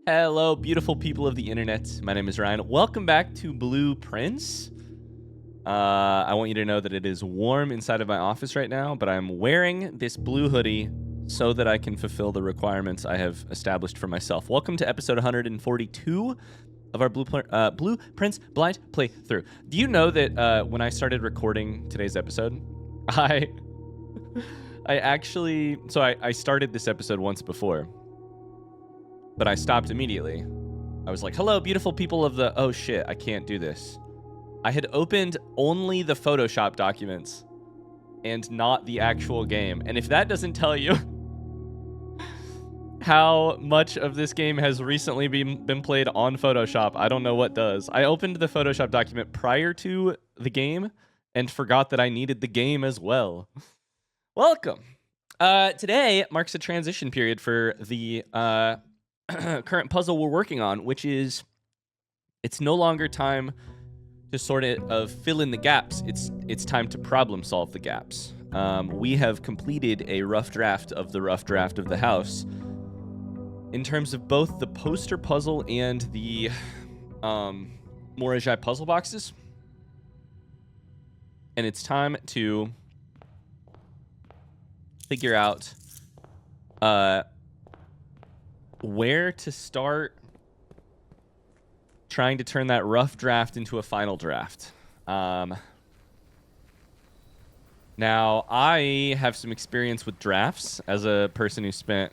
Hello, beautiful people of the internet. My name is Ryan. Welcome back to Blue Prince. I want you to know that it is warm inside of my office right now, but I'm wearing this blue hoodie so that I can fulfill the requirements I have established for myself. Welcome to episode 142 of our Blue Prince blind playthrough. Do you know that when I started recording today's episode, I started this episode once before, but I stopped immediately. I was like, hello, beautiful people of the... Oh, shit, I can't do this. I had opened only the Photoshop documents and not the actual game. And if that doesn't tell you how much of this game has recently been played on Photoshop, I don't know what does. I opened the Photoshop document prior to the game and forgot that I needed the game as well. Welcome. Today marks a transition period for the... current puzzle we're working on, which is it's no longer time to sort of fill in the gaps. It's time to problem solve the gaps. We have completed a rough draft of the house in terms of both the poster puzzle and the Moraji puzzle boxes, and it's time to figure out where to start trying to turn that rough draft into a final draft. Now, I have some experience with drafts as a person who spent,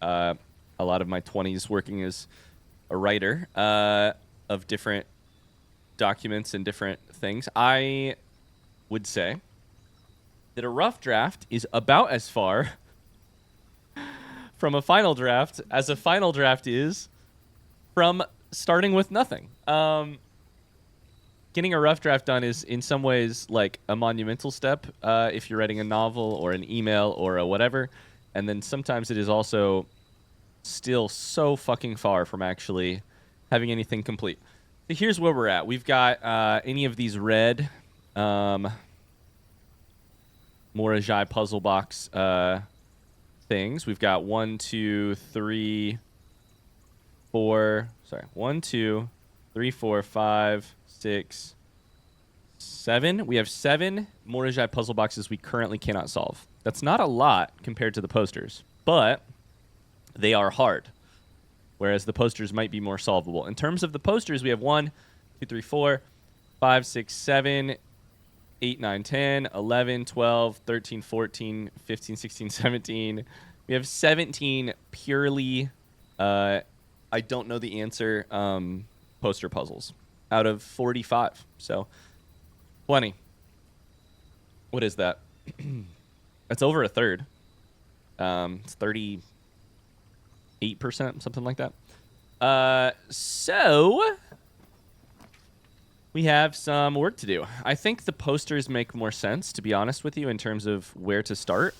a lot of my 20s working as a writer of different documents and different things. I would say that a rough draft is about as far from a final draft as a final draft is from starting with nothing. Getting a rough draft done is in some ways like a monumental step if you're writing a novel or an email or a whatever. And then sometimes it is also still so fucking far from actually having anything complete. So here's where we're at. We've got any of these red Moraji puzzle box things. We've got 1, 2, 3, 4. Sorry, 1, 2, 3, 4, 5, 6, 7. We have 7 Moraji puzzle boxes we currently cannot solve. That's not a lot compared to the posters, but they are hard, whereas the posters might be more solvable. In terms of the posters, we have 1, 2, 3, 4, 5, 6, 7, 8, 9, 10, 11, 12, 13, 14, 15, 16, 17. We have 17 purely, I don't know the answer, poster puzzles out of 45. So, 20. What is that? That's over a third. It's 38%, something like that. So... we have some work to do. I think the posters make more sense, to be honest with you, in terms of where to start.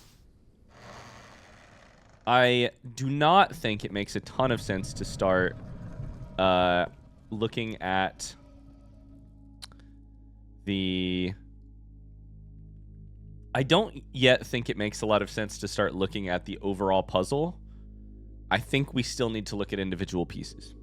I do not think it makes a ton of sense to start looking at the... I don't yet think it makes a lot of sense to start looking at the overall puzzle. I think we still need to look at individual pieces.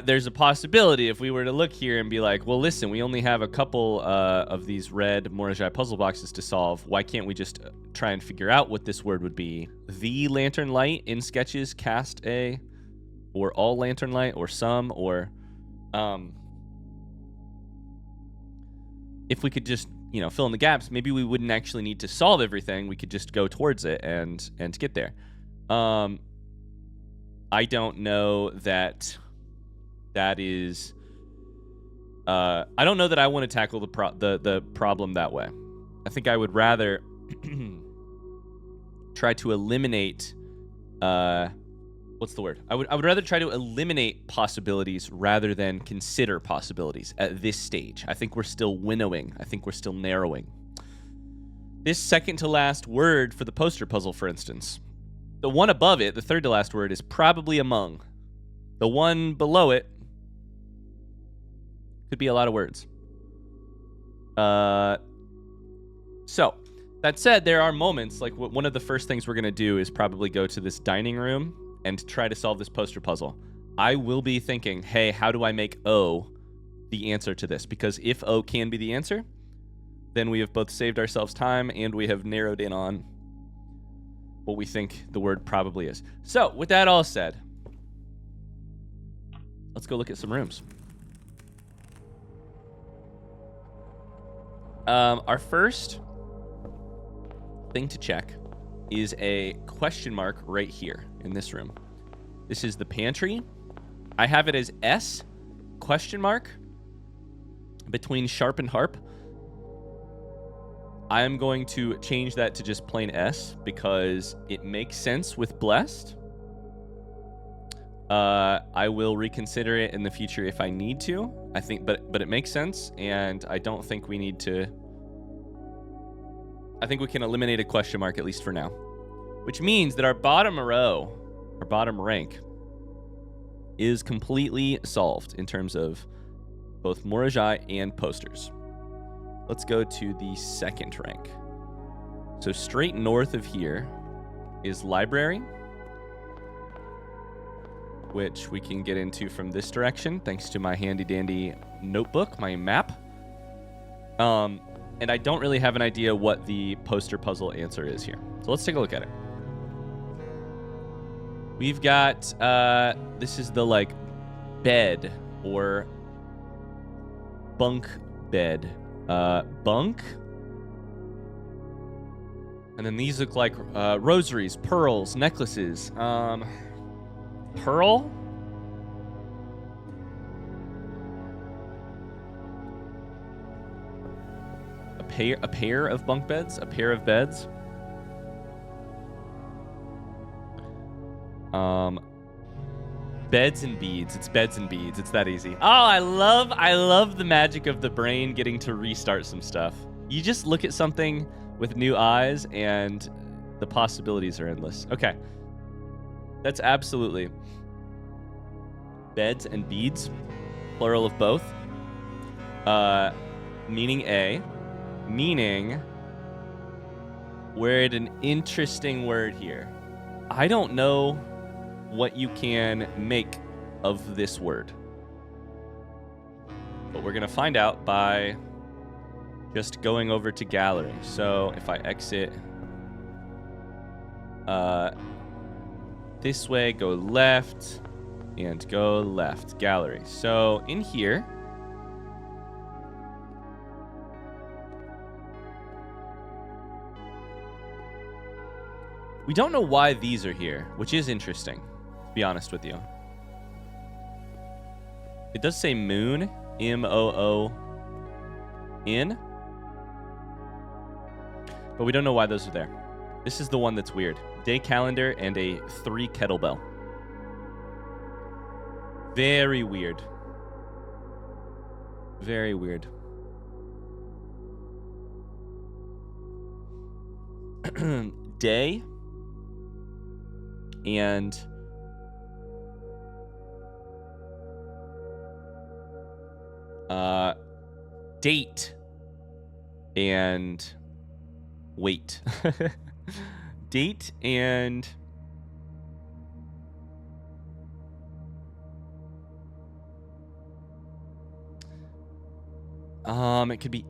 There's a possibility if we were to look here and be like, well, listen, we only have a couple of these red Moraji puzzle boxes to solve. Why can't we just try and figure out what this word would be? The lantern light in sketches cast a, or all lantern light, or some, or if we could just, fill in the gaps, maybe we wouldn't actually need to solve everything. We could just go towards it and get there. I don't know that... that is, I don't know that I want to tackle the problem that way. I think I would rather try to eliminate, what's the word? I would rather try to eliminate possibilities rather than consider possibilities at this stage. I think we're still winnowing. I think we're still narrowing. This second to last word for the poster puzzle, for instance, the one above it, the third to last word, is probably among. The one below it could be a lot of words. So, that said, there are moments, like one of the first things we're going to do is probably go to this dining room and try to solve this poster puzzle, I will be thinking, hey, how do I make O the answer to this? Because if O can be the answer, then we have both saved ourselves time and we have narrowed in on what we think the word probably is. So, with that all said, let's go look at some rooms. Our first thing to check is a question mark right here in this room. This is the pantry. I have it as S question mark between sharp and harp. I am going to change that to just plain S because it makes sense with blessed. I will reconsider it in the future if I need to. I think, but it makes sense, and I don't think we need to. I think we can eliminate a question mark at least for now, which means that our bottom row, our bottom rank, is completely solved in terms of both Moraji and posters. Let's go to the second rank. So straight north of here is library, which we can get into from this direction thanks to my handy dandy notebook, my map. And I don't really have an idea what the poster puzzle answer is here. So let's take a look at it. We've got, this is the like bed or bunk bed. Bunk. And then these look like rosaries, pearls, necklaces. Pearl? A pair of bunk beds? A pair of beds? Beds and beads. It's beds and beads. It's that easy. Oh, I love the magic of the brain getting to restart some stuff. You just look at something with new eyes and the possibilities are endless. Okay. That's absolutely beds and beads, plural of both. Meaning A. Meaning we're at an interesting word here. I don't know what you can make of this word, but we're gonna find out by just going over to gallery. So if I exit this way, go left and go left, gallery. So in here, we don't know why these are here, which is interesting, to be honest with you. It does say moon, M-O-O-N, but we don't know why those are there. This is the one that's weird. Day calendar and a 3 kettlebell. Very weird. Very weird. Day and date and wait. Date and it could be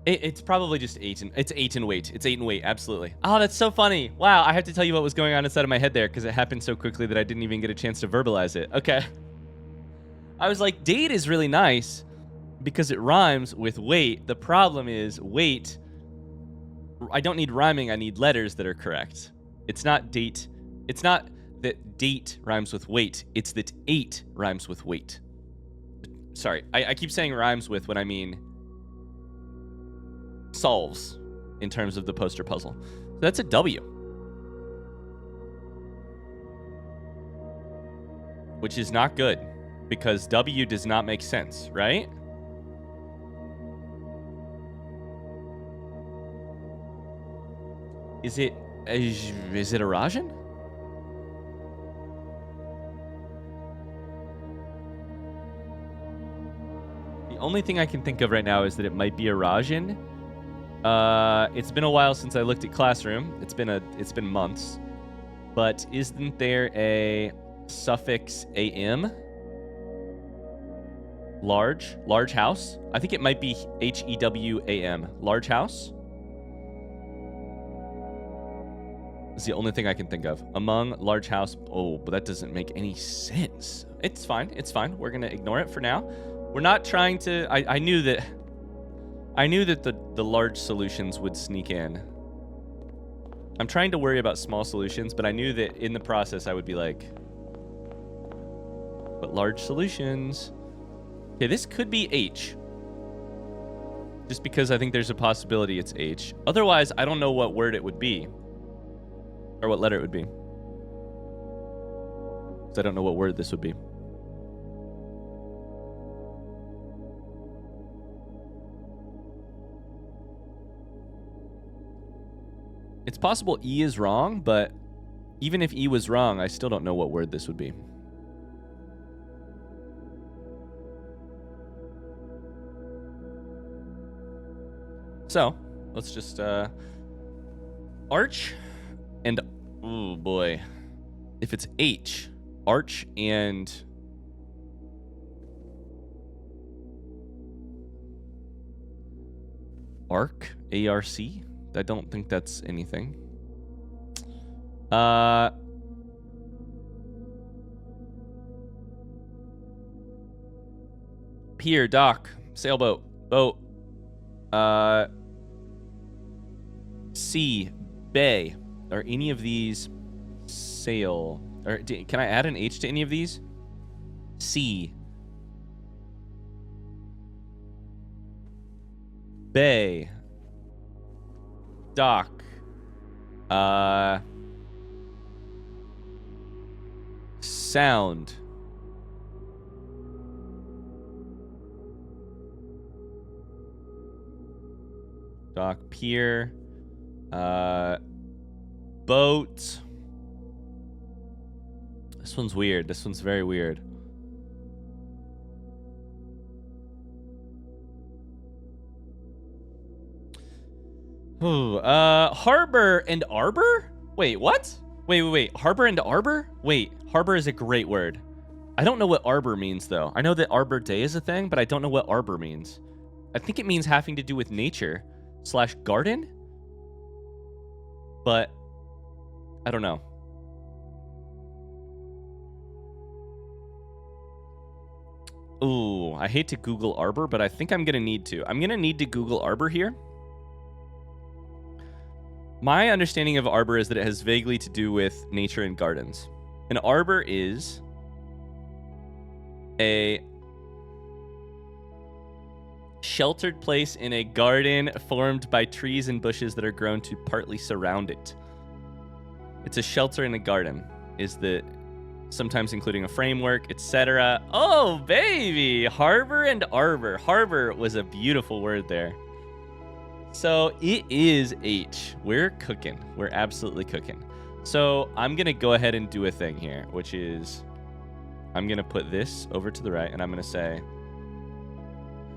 it's probably just 8 and it's 8 and wait. It's 8 and wait, absolutely. Oh, that's so funny. Wow, I have to tell you what was going on inside of my head there because it happened so quickly that I didn't even get a chance to verbalize it. Okay. I was like, date is really nice because it rhymes with wait. The problem is wait. I don't need rhyming, I need letters that are correct. It's not date. It's not that date rhymes with wait. It's that 8 rhymes with wait. Sorry, I keep saying rhymes with when I mean solves in terms of the poster puzzle. So that's a W. Which is not good because W does not make sense, right? Is it a Rajan? The only thing I can think of right now is that it might be a Rajan. It's been a while since I looked at Classroom. It's been months. But isn't there a suffix am? Large house? I think it might be HEWAM. Large house? It's the only thing I can think of. Among large house. Oh, but that doesn't make any sense. It's fine. It's fine. We're going to ignore it for now. We're not trying to... I knew that the large solutions would sneak in. I'm trying to worry about small solutions, but I knew that in the process I would be like... But large solutions... Okay, this could be H. Just because I think there's a possibility it's H. Otherwise, I don't know what word it would be. Or what letter it would be. Because I don't know what word this would be. It's possible E is wrong, but even if E was wrong, I still don't know what word this would be. So, let's just, arch and, oh boy. If it's H, arch and arc, A-R-C? I don't think that's anything. Pier, dock, sailboat, boat. Sea, bay. Are any of these sail? Or can I add an H to any of these? Sea. Bay. Dock. Sound. Dock, pier. Boat. This one's weird. This one's very weird. Ooh, harbor and arbor? Wait, what? Wait. Harbor and arbor? Wait, harbor is a great word. I don't know what arbor means, though. I know that Arbor Day is a thing, but I don't know what arbor means. I think it means having to do with nature / garden? But I don't know. Ooh, I hate to Google arbor, but I think I'm going to need to. I'm going to need to Google arbor here. My understanding of arbor is that it has vaguely to do with nature and gardens. An arbor is a sheltered place in a garden formed by trees and bushes that are grown to partly surround it. It's a shelter in a garden, is the sometimes including a framework, etc. Oh, baby! Harbor and arbor. Harbor was a beautiful word there. So it is H. We're cooking. We're absolutely cooking. So I'm going to go ahead and do a thing here, which is I'm going to put this over to the right, and I'm going to say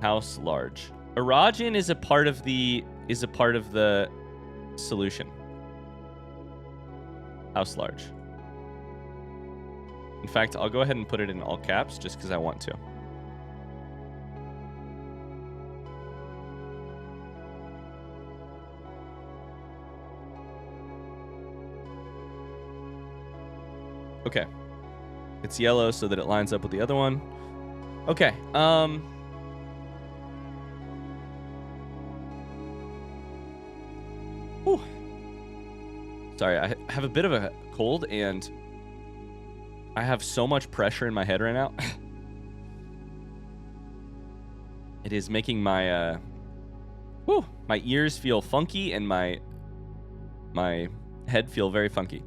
house large. Erogen is a part of the solution. House large. In fact, I'll go ahead and put it in all caps just because I want to. Okay. It's yellow so that it lines up with the other one. Okay. Whew. Sorry, I have a bit of a cold and I have so much pressure in my head right now. It is making my my ears feel funky and my head feel very funky.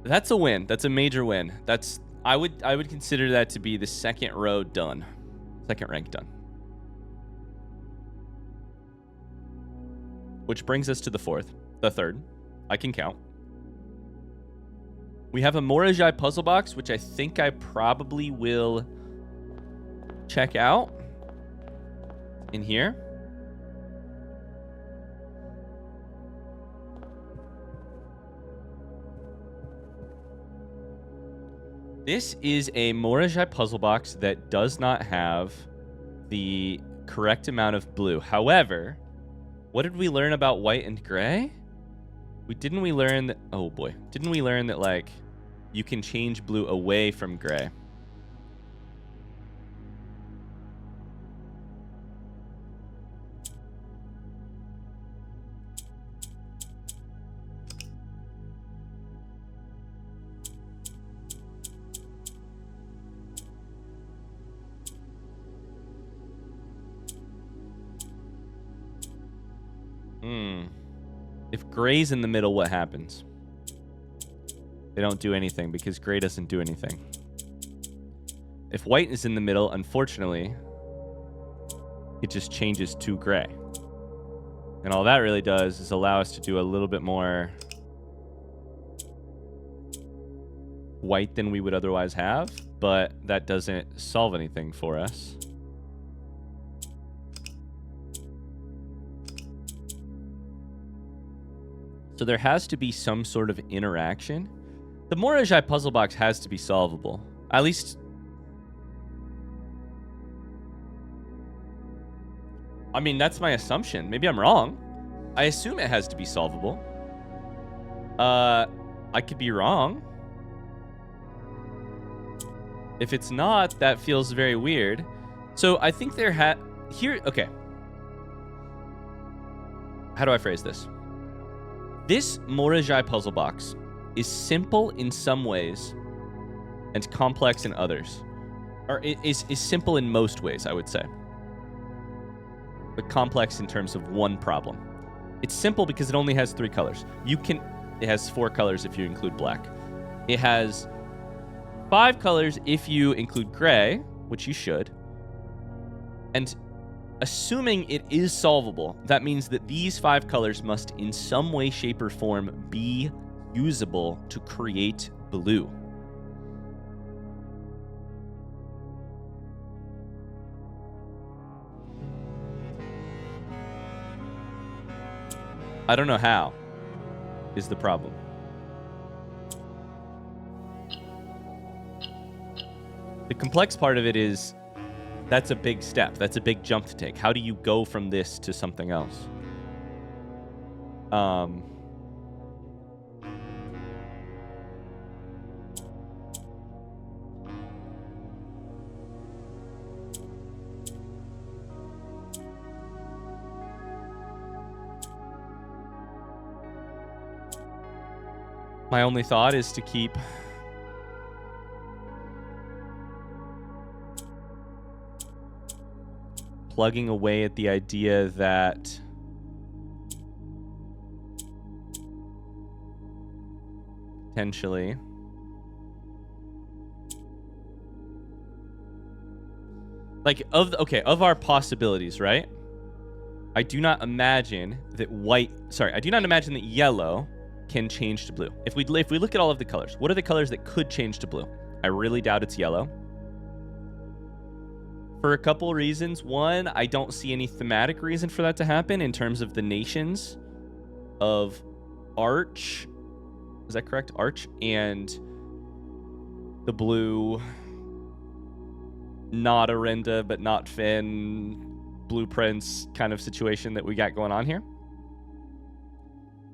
That's a win. That's a major win. I would consider that to be the second row done. Second rank done. Which brings us to the third. I can count. We have a Moraji puzzle box, which I think I probably will check out in here. This is a Moraji puzzle box that does not have the correct amount of blue. However, what did we learn about white and gray? Didn't we learn that... Oh, boy. Didn't we learn that, like, you can change blue away from gray? If gray's in the middle, what happens? They don't do anything because gray doesn't do anything. If white is in the middle, unfortunately, it just changes to gray. And all that really does is allow us to do a little bit more white than we would otherwise have, but that doesn't solve anything for us. So there has to be some sort of interaction. The Moraji puzzle box has to be solvable. At least... I mean, that's my assumption. Maybe I'm wrong. I assume it has to be solvable. I could be wrong. If it's not, that feels very weird. So I think there okay. How do I phrase this? This Moraji puzzle box is simple in some ways and complex in others. Or is simple in most ways, I would say. But complex in terms of one problem. It's simple because it only has 3 colors. It has 4 colors if you include black. It has 5 colors if you include gray, which you should. And assuming it is solvable, that means that these 5 colors must in some way, shape, or form be usable to create blue. I don't know how is the problem. The complex part of it is that's a big step. That's a big jump to take. How do you go from this to something else? My only thought is to keep plugging away at the idea that potentially of our possibilities, right? I do not imagine that yellow can change to blue. If we look at all of the colors, what are the colors that could change to blue? I really doubt it's yellow. For a couple reasons. One, I don't see any thematic reason for that to happen in terms of the nations of Arch. Is that correct? Arch and the blue, not Arenda, but not Finn, blueprints kind of situation that we got going on here.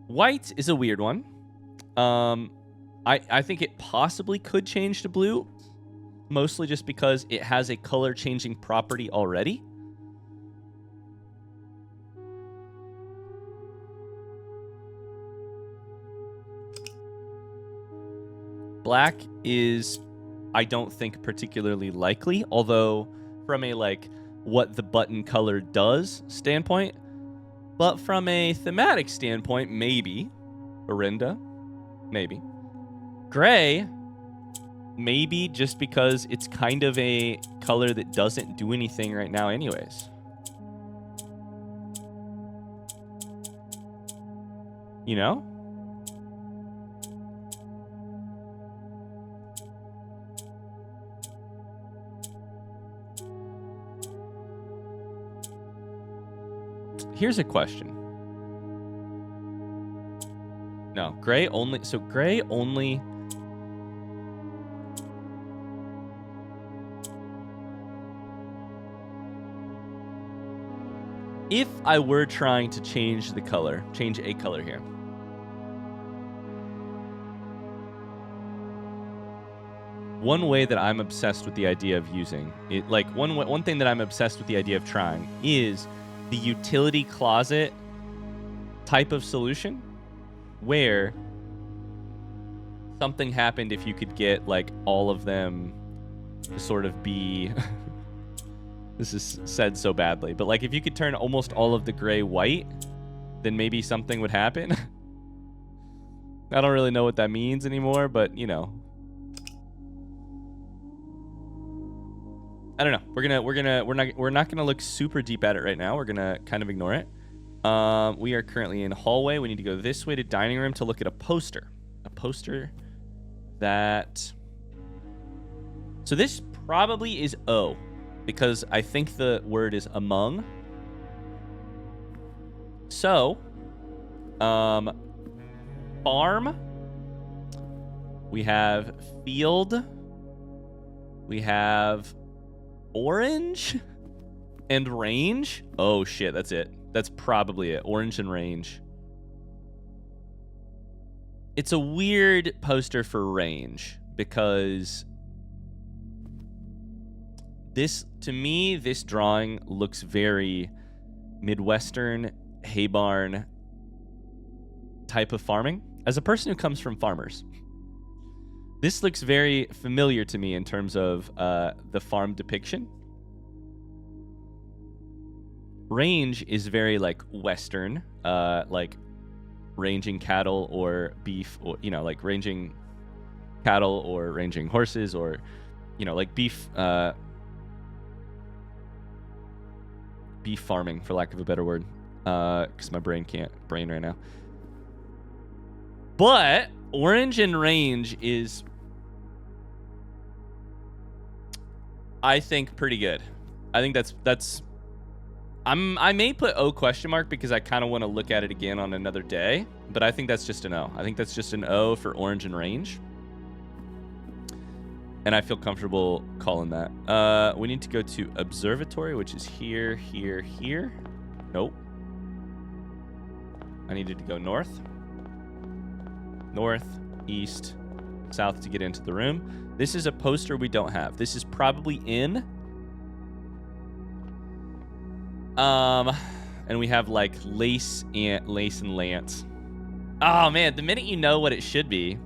White is a weird one. I think it possibly could change to blue, mostly just because it has a color changing property already. Black is, I don't think, particularly likely, although from a what the button color does standpoint, but from a thematic standpoint, maybe. Arenda, maybe. Gray, maybe, just because it's kind of a color that doesn't do anything right now anyways. You know? Here's a question. No, gray only. So gray only. if I were trying to change the color, change a color here. One way that I'm obsessed with the idea of using it, like one thing that I'm obsessed with the idea of trying is the utility closet type of solution where something happened if you could get like all of them to sort of be this is said so badly, but like if you could turn almost all of the gray white, then maybe something would happen. I don't really know what that means anymore, but you know. I don't know. We're not gonna look super deep at it right now. We're gonna kind of ignore it. We are currently in hallway. We need to go this way to dining room to look at a poster. A poster that. So this probably is O, because I think the word is among. So, farm. We have field. We have orange and range. Oh shit, that's it. That's probably it. Orange and range. It's a weird poster for range because this, to me, this drawing looks very Midwestern hay barn type of farming. As a person who comes from farmers, this looks very familiar to me in terms of the farm depiction. Range is very like Western, like ranging cattle or beef, or you know, like ranging cattle or ranging horses, or you know, like beef farming, for lack of a better word, because my brain can't brain right now. But orange and range is, I think, pretty good. I think that's. I may put O question mark because I kind of want to look at it again on another day, but I think that's just an O. I think that's just an O for orange and range. And I feel comfortable calling that. We need to go to observatory, which is here, here, here. Nope. I needed to go north. North, east, south to get into the room. This is a poster we don't have. This is probably in. And we have like lace and lance. Oh man, the minute you know what it should be,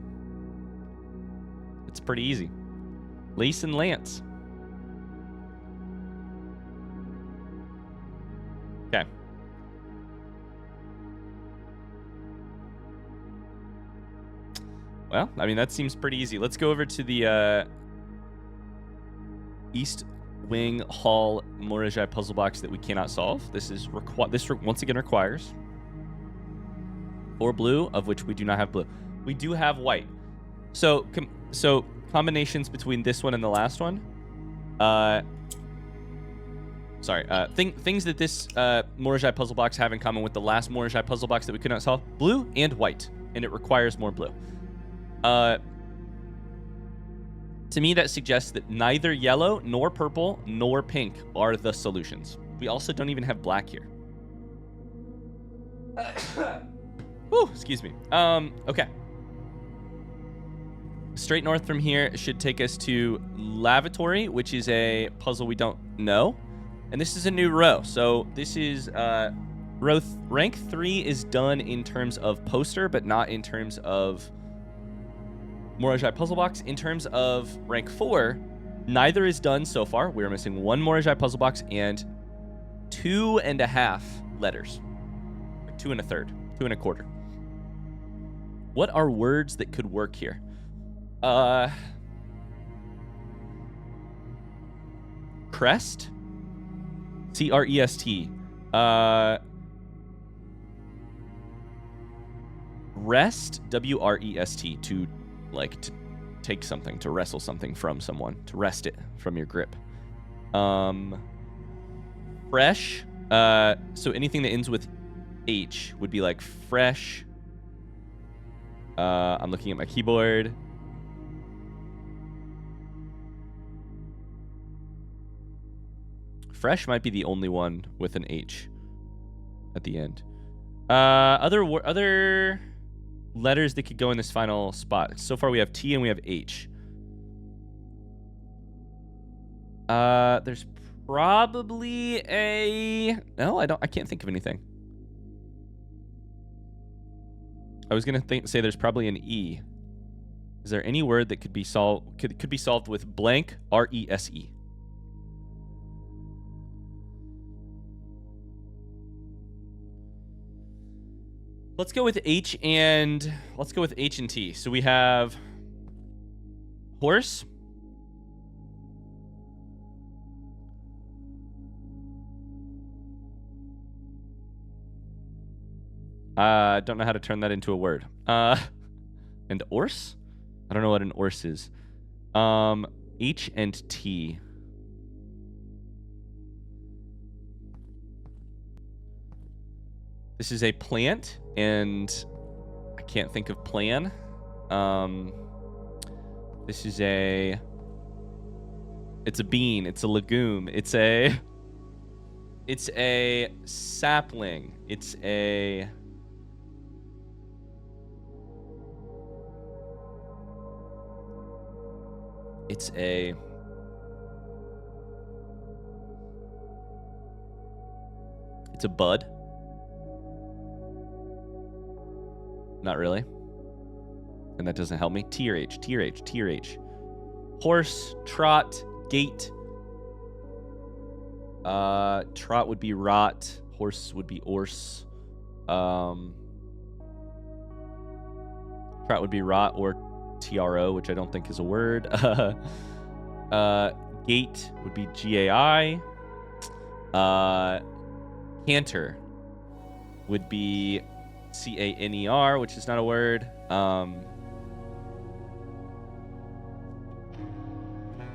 it's pretty easy. Lace and lance. Okay. Well, I mean, that seems pretty easy. Let's go over to the East Wing Hall Moraji puzzle box that we cannot solve. This is once again requires 4 blue, of which we do not have blue. We do have white. So combinations between this one and the last one. Things that this Moraji puzzle box have in common with the last Moraji puzzle box that we could not solve: blue and white, and it requires more blue. To me, that suggests that neither yellow, nor purple, nor pink are the solutions. We also don't even have black here. Whew, excuse me. Okay. Straight north from here should take us to lavatory, which is a puzzle we don't know. And this is a new row. So this is rank 3 is done in terms of poster, but not in terms of Moraji puzzle box. In terms of rank 4, neither is done so far. We're missing 1 Moraji puzzle box and 2.5 letters. Or 2 1/3, 2 1/4. What are words that could work here? Crest? C-R-E-S-T. Rest? W-R-E-S-T. To take something, to wrestle something from someone, to wrest it from your grip. Fresh. So anything that ends with H would be like fresh. I'm looking at my keyboard. Fresh might be the only one with an H. at the end. Other letters that could go in this final spot. So far we have T and we have H. There's probably a... No, I can't think of anything. I was gonna say there's probably an E. Is there any word that could be solved could be solved with blank R-E-S-E? Let's go with H and T. So we have horse. Don't know how to turn that into a word. And horse? I don't know what an horse is. H and T. This is a plant, and I can't think of plan. This is it's a bean. It's a legume. It's a sapling. It's a bud. Not really. And that doesn't help me. T or H, T or H, T or H. Horse, trot, gait. Trot would be rot. Horse would be orse. Trot would be rot or TRO, which I don't think is a word. Gait would be GAI. Canter would be CANER, which is not a word.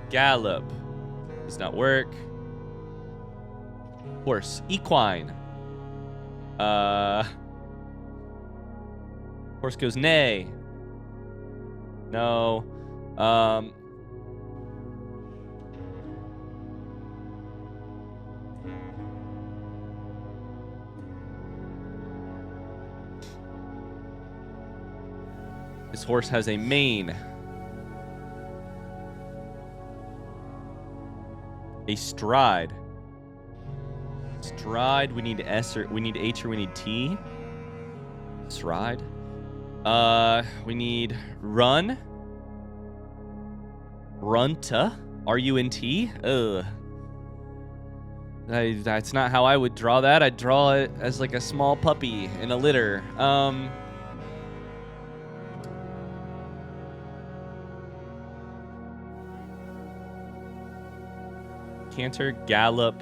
Gallop does not work. Horse. Equine. Horse goes neigh. No. This horse has a mane. A stride. Stride, we need S or we need H or we need T. Stride. We need run. Runta. R-U-N-T. Ugh. That's not how I would draw that. I'd draw it as like a small puppy in a litter. Canter, gallop,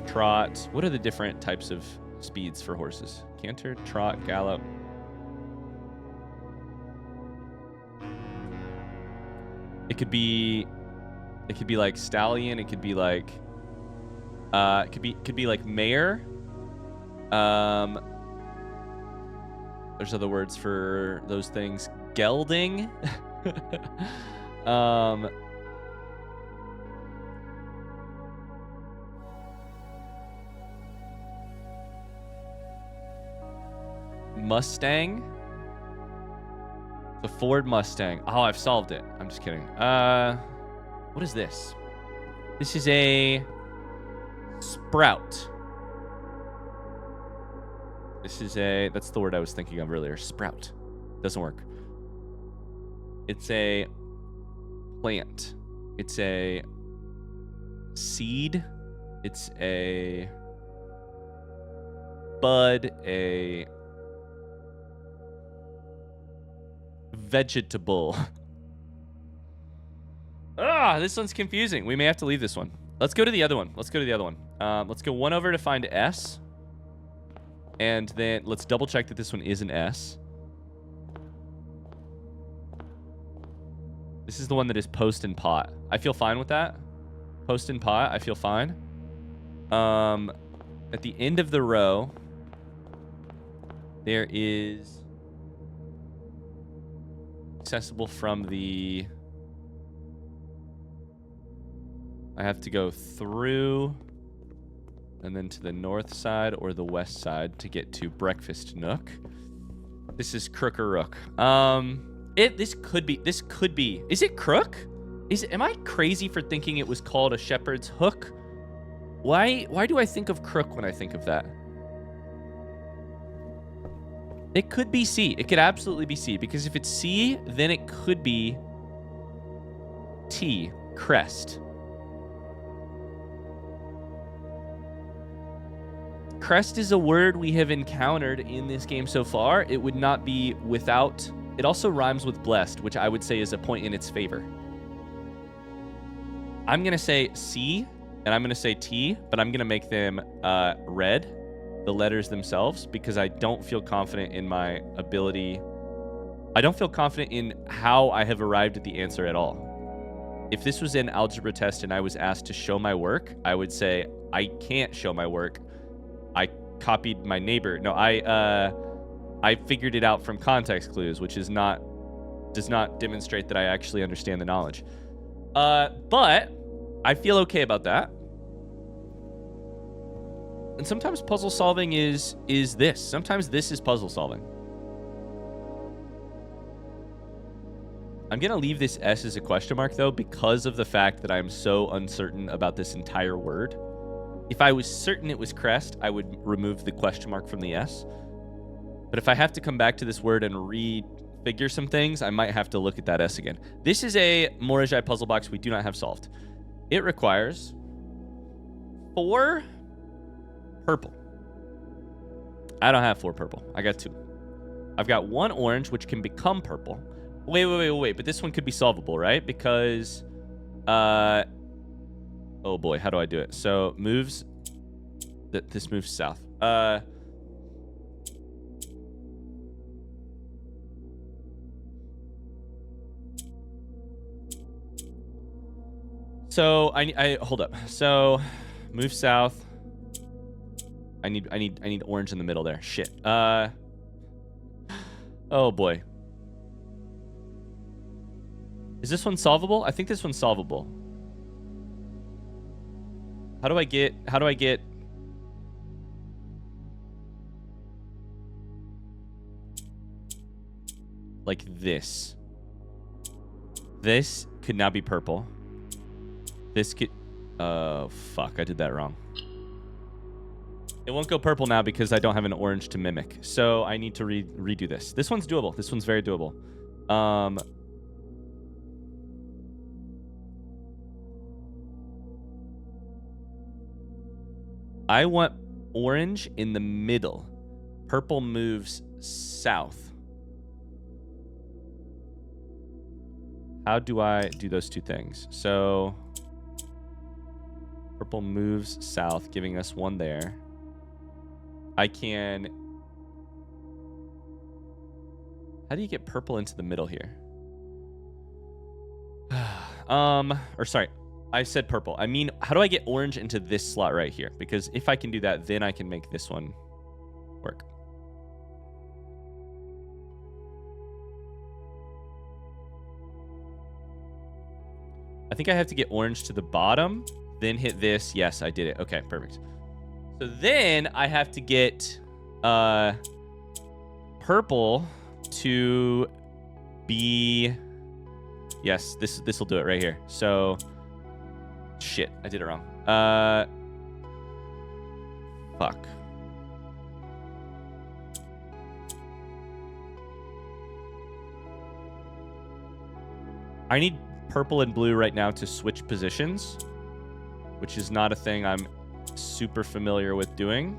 trot. What are the different types of speeds for horses? Canter, trot, gallop. It could be like stallion. It could be like could be like mare. There's other words for those things. Gelding. Mustang. The Ford Mustang. Oh, I've solved it. I'm just kidding. What is this? This is a sprout. That's the word I was thinking of earlier. Sprout. Doesn't work. It's a plant. It's a seed. It's a bud. A vegetable. This one's confusing. We may have to leave this one. Let's go to the other one. Let's go one over to find S. And then let's double check that this one is an S. This is the one that is post and pot. I feel fine with that. Post and pot, I feel fine. At the end of the row, there is accessible from the... I have to go through and then to the north side or the west side to get to Breakfast Nook. This is Crook or Rook. This could be. Is it Crook? Am I crazy for thinking it was called a shepherd's hook? Why do I think of Crook when I think of that? It could be C. It could absolutely be C, because if it's C, then it could be T, crest. Crest is a word we have encountered in this game so far. It would not be without. It also rhymes with blessed, which I would say is a point in its favor. I'm going to say C, and I'm going to say T, but I'm going to make them red, the letters themselves, because I don't feel confident in my ability. I don't feel confident in how I have arrived at the answer at all. If this was an algebra test and I was asked to show my work, I would say, I can't show my work. I copied my neighbor. No, I figured it out from context clues, which does not demonstrate that I actually understand the knowledge. But I feel okay about that. And sometimes puzzle solving is this. Sometimes this is puzzle solving. I'm going to leave this S as a question mark, though, because of the fact that I'm so uncertain about this entire word. If I was certain it was crest, I would remove the question mark from the S. But if I have to come back to this word and refigure some things, I might have to look at that S again. This is a Moraji puzzle box we do not have solved. It requires 4 purple. I don't have 4 purple. I got 2. I've got 1 orange, which can become purple. Wait. But this one could be solvable, right? Because, oh boy, how do I do it? So moves. This moves south. So I hold up. So move south. I need orange in the middle there. Shit. Oh boy. Is this one solvable? I think this one's solvable. How do I get like this? This could now be purple. This could, oh fuck, I did that wrong. It won't go purple now because I don't have an orange to mimic. So I need to redo this. This one's doable. This one's very doable. I want orange in the middle. Purple moves south. How do I do those two things? So purple moves south, giving us 1 there. I can... How do you get purple into the middle here? Or sorry, I said purple. I mean, how do I get orange into this slot right here? Because if I can do that, then I can make this one work. I think I have to get orange to the bottom, then hit this. Yes, I did it. Okay, perfect. So then I have to get purple to be... Yes, this will do it right here. So, shit, I did it wrong. Fuck. I need purple and blue right now to switch positions, which is not a thing I'm super familiar with doing.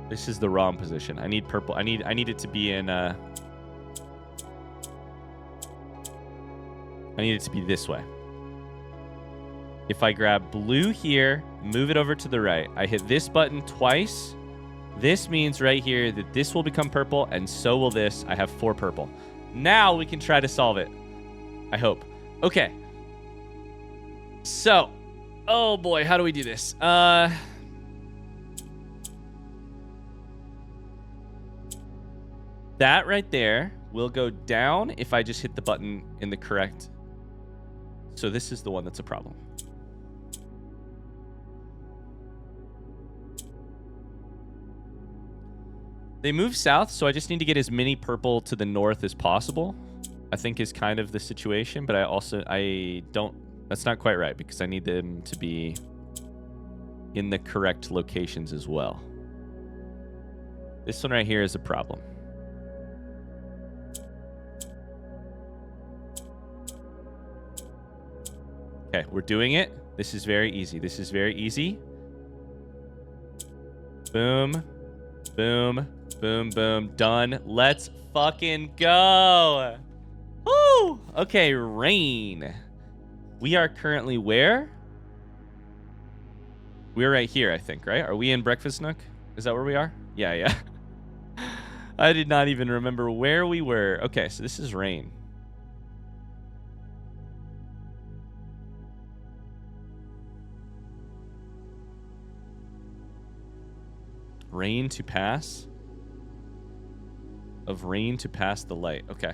This is the wrong position. I need purple. I need it to be in I need it to be this way. If I grab blue here, move it over to the right, I hit this button twice. This means right here that this will become purple, and so will this. I have 4 purple. Now we can try to solve it. I hope. Okay. So, Oh boy, how do we do this? That right there will go down if I just hit the button in the correct. So this is the one that's a problem. They move south, so I just need to get as many purple to the north as possible, I think is kind of the situation. But I don't, that's not quite right because I need them to be in the correct locations as well. This one right here is a problem. Okay, we're doing it. This is very easy. This is very easy. Boom. Boom. Boom, boom. Done. Let's fucking go. Woo! Okay, rain. We are currently where? We're right here, I think, right? Are we in Breakfast Nook? Is that where we are? Yeah, yeah. I did not even remember where we were. Okay, so this is rain. Rain to pass. Of rain to pass the light. Okay.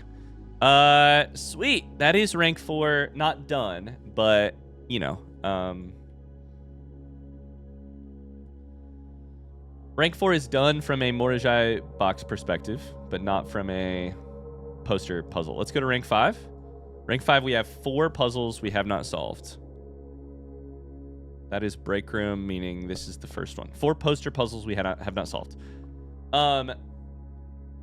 Sweet. That is rank 4. Not done, but, you know. Rank 4 is done from a Moraji box perspective, but not from a poster puzzle. Let's go to rank 5. Rank 5, we have 4 puzzles we have not solved. That is break room, meaning this is the first one. 4 poster puzzles we have not solved.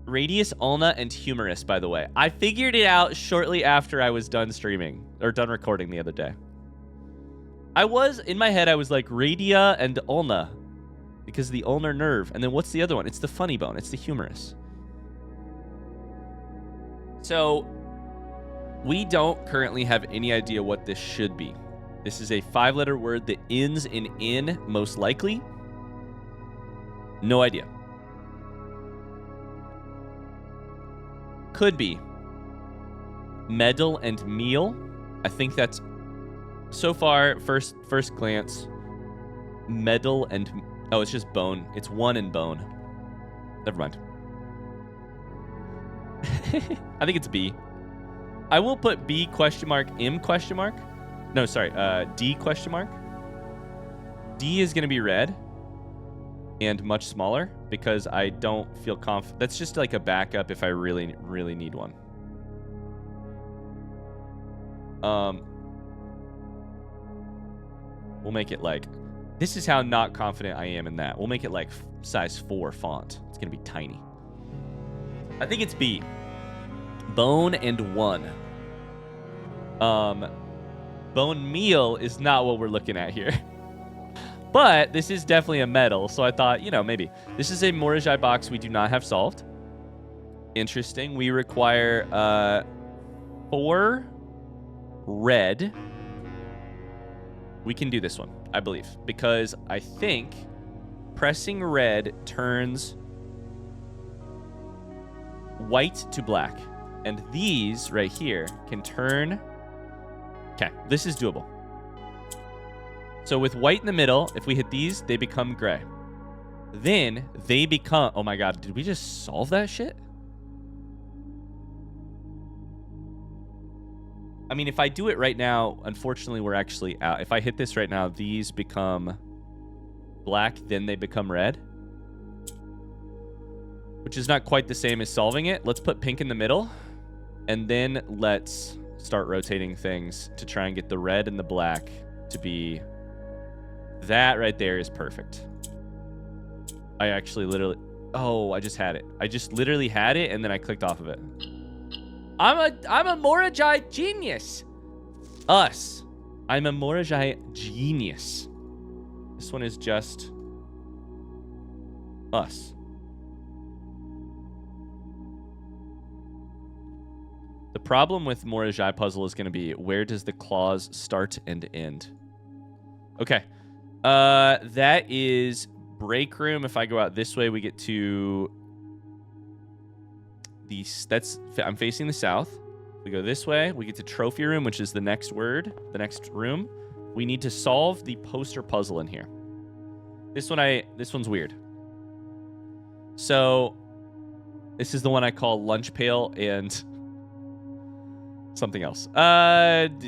Radius, Ulna, and Humorous, by the way. I figured it out shortly after I was done streaming, or done recording the other day. In my head, I was like, Radia and Ulna, because of the ulnar nerve. And then what's the other one? It's the funny bone. It's the Humorous. So, we don't currently have any idea what this should be. This is a 5-letter word that ends in, most likely. No idea. Could be medal and meal. I think that's, so far, first glance, medal and, oh, it's just bone. It's 1 and bone. Never mind. I think it's B. I will put B question mark, M question mark. No, sorry, D question mark. D is going to be red and much smaller because I don't feel confident. That's just like a backup if I really, really need one. We'll make it like, this is how not confident I am in that. We'll make it like size 4 font. It's going to be tiny. I think it's B. Bone and 1. Bone meal is not what we're looking at here. But this is definitely a medal, so I thought, you know, maybe. This is a Moraji box we do not have solved. Interesting. We require 4 red. We can do this one, I believe, because I think pressing red turns white to black. And these right here can turn... Okay, this is doable. So with white in the middle, if we hit these, they become gray. Then they become... Oh my god, did we just solve that shit? I mean, if I do it right now, unfortunately, we're actually out. If I hit this right now, these become black, then they become red. Which is not quite the same as solving it. Let's put pink in the middle. And then let's start rotating things to try and get the red and the black to be... That right there is perfect. I actually literally... Oh, I just had it. I just literally had it, and then I clicked off of it. I'm a Moraji genius. Us. I'm a Moraji genius. This one is just... us. The problem with Moraji puzzle is going to be, where does the clause start and end? Okay. That is break room. If I go out this way, we get to the... I'm facing the south. We go this way. We get to trophy room, which is the next word, the next room. We need to solve the poster puzzle in here. This one's weird. So this is the one I call lunch pail and something else. It's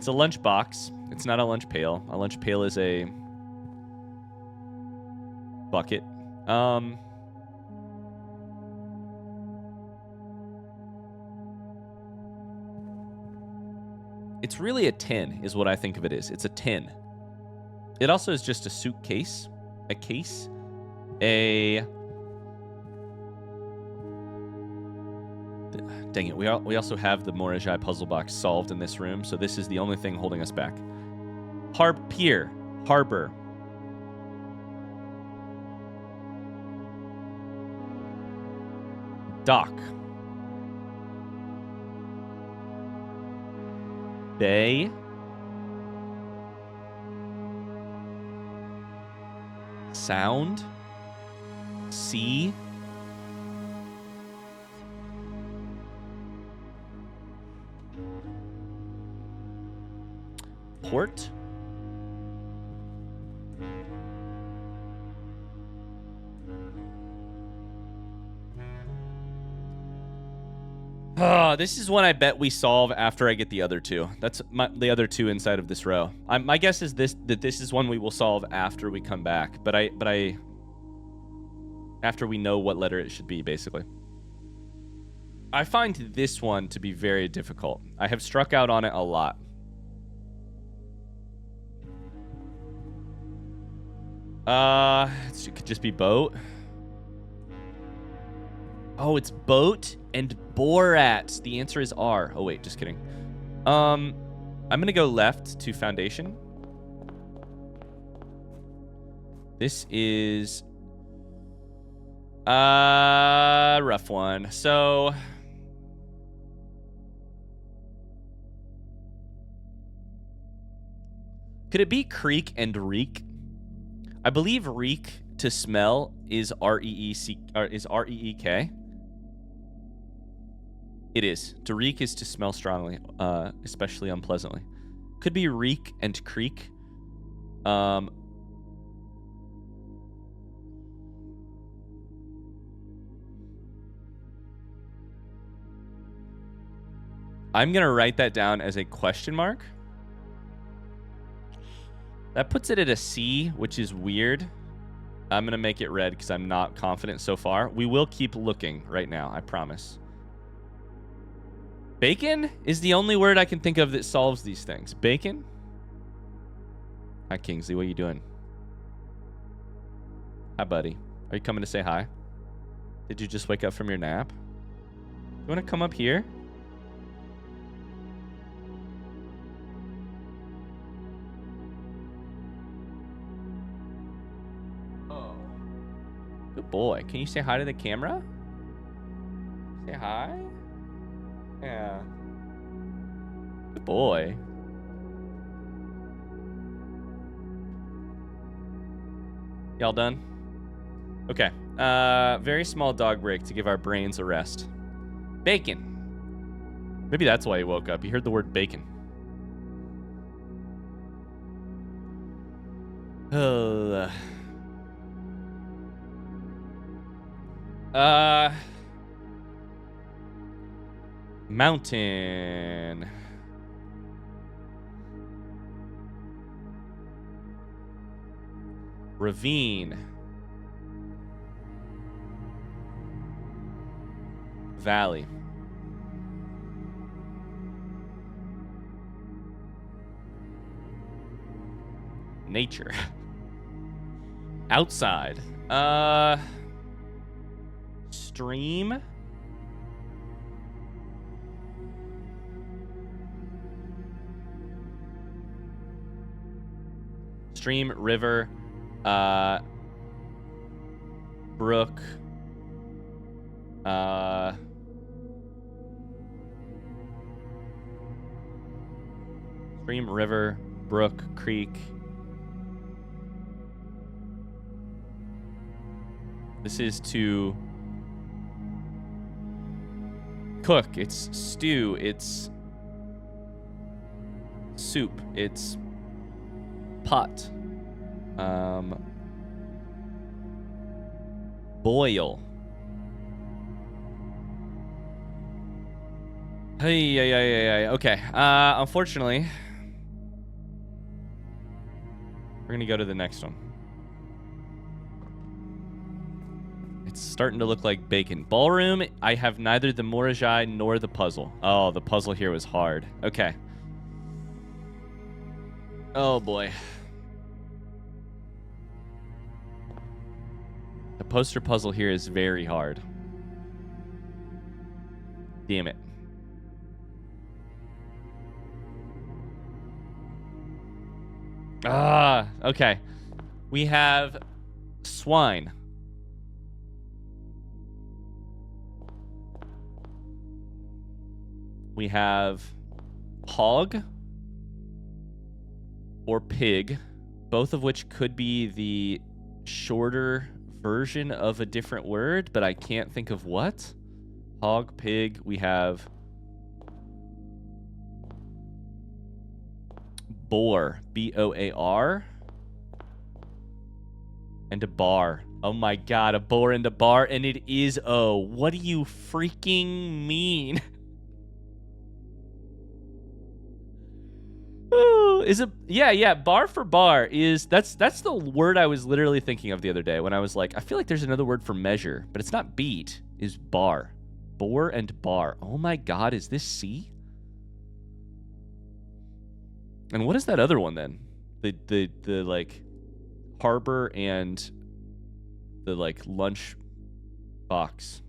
a lunch box. It's not a lunch pail. A lunch pail is a bucket. It's really a tin, is what I think of it as. It's a tin. It also is just a suitcase, a case, a... Dang it, we also have the Moraji puzzle box solved in this room, so this is the only thing holding us back. Pier, harbor. Dock. Bay. Sound. Sea. Port. This is one I bet we solve after I get the other two. That's the other two inside of this row. My guess is that this is one we will solve after we come back. But after we know what letter it should be, basically. I find this one to be very difficult. I have struck out on it a lot. It could just be boat. Oh, it's boat and Borat. The answer is R. Oh, wait, just kidding. I'm going to go left to foundation. This is a rough one. So could it be creek and reek? I believe reek to smell is R-E-E-K. It is. To reek is to smell strongly, especially unpleasantly. Could be reek and creek. I'm going to write that down as a question mark. That puts it at a C, which is weird. I'm going to make it red because I'm not confident so far. We will keep looking right now, I promise. Bacon is the only word I can think of that solves these things. Bacon? Hi, Kingsley. What are you doing? Hi, buddy. Are you coming to say hi? Did you just wake up from your nap? You want to come up here? Oh. Good boy. Can you say hi to the camera? Say hi? Yeah. Good boy. Y'all done? Okay. Very small dog break to give our brains a rest. Bacon. Maybe that's why he woke up. He heard the word bacon. Mountain. Ravine. Valley. Nature. Outside. Stream. Stream, river, brook, stream, river, brook, creek. This is to cook. It's stew. It's soup. It's pot. Boil. Hey. Okay. Unfortunately, we're gonna go to the next one. It's starting to look like bacon. Ballroom, I have neither the Moraji nor the puzzle. Oh, the puzzle here was hard. Okay. Oh, boy. The poster puzzle here is very hard. Damn it. Okay. We have swine. We have hog or pig, both of which could be the shorter version of a different word, but I can't think of what. Hog, pig, we have boar, B-O-A-R, and a bar. Oh my god, a boar and a bar, and it is O. What do you freaking mean? Ooh, is it? Yeah. Bar for bar is that's the word I was literally thinking of the other day when I was like, I feel like there's another word for measure, but it's not beat. Is bar, boar and bar. Oh my god, is this C? And what is that other one then? The like harbor and the like lunch box.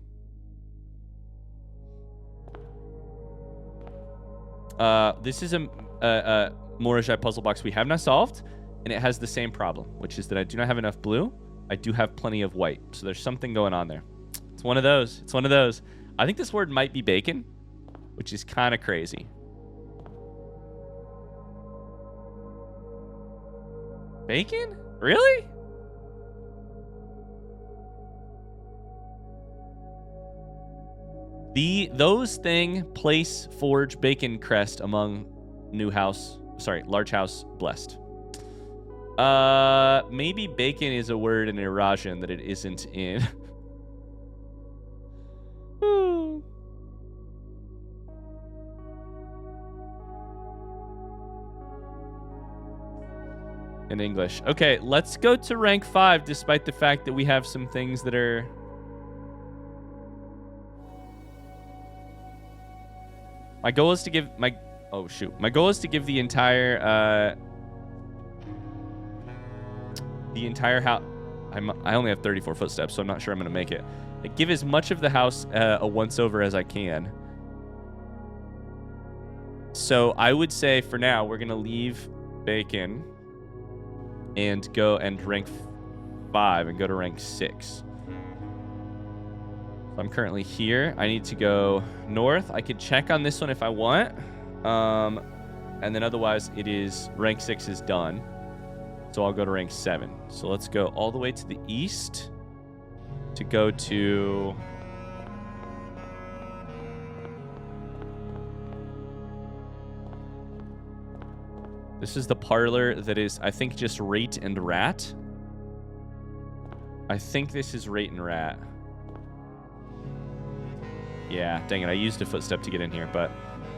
This is a Moraji puzzle box we have not solved, and it has the same problem, which is that I do not have enough blue. I do have plenty of white, so there's something going on there. It's one of those. It's one of those. I think this word might be bacon, which is kind of crazy. Bacon? Really? Those thing place forge bacon crest among large house blessed. Maybe bacon is a word in Eurasian that it isn't in. In English. Okay, let's go to rank 5, despite the fact that we have some things that are... My goal is to give my... Oh, shoot. My goal is to give the entire house... I only have 34 footsteps, so I'm not sure I'm going to make it. Give as much of the house a once-over as I can. So I would say, for now, we're going to leave bacon and go and rank 5 and go to rank 6. So I'm currently here. I need to go north. I could check on this one if I want. And then otherwise it is rank 6 is done. So I'll go to rank 7. So let's go all the way to the east to go to... This is the parlor that is, I think, just rate and rat. I think this is rate and rat. Yeah, dang it. I used a footstep to get in here, but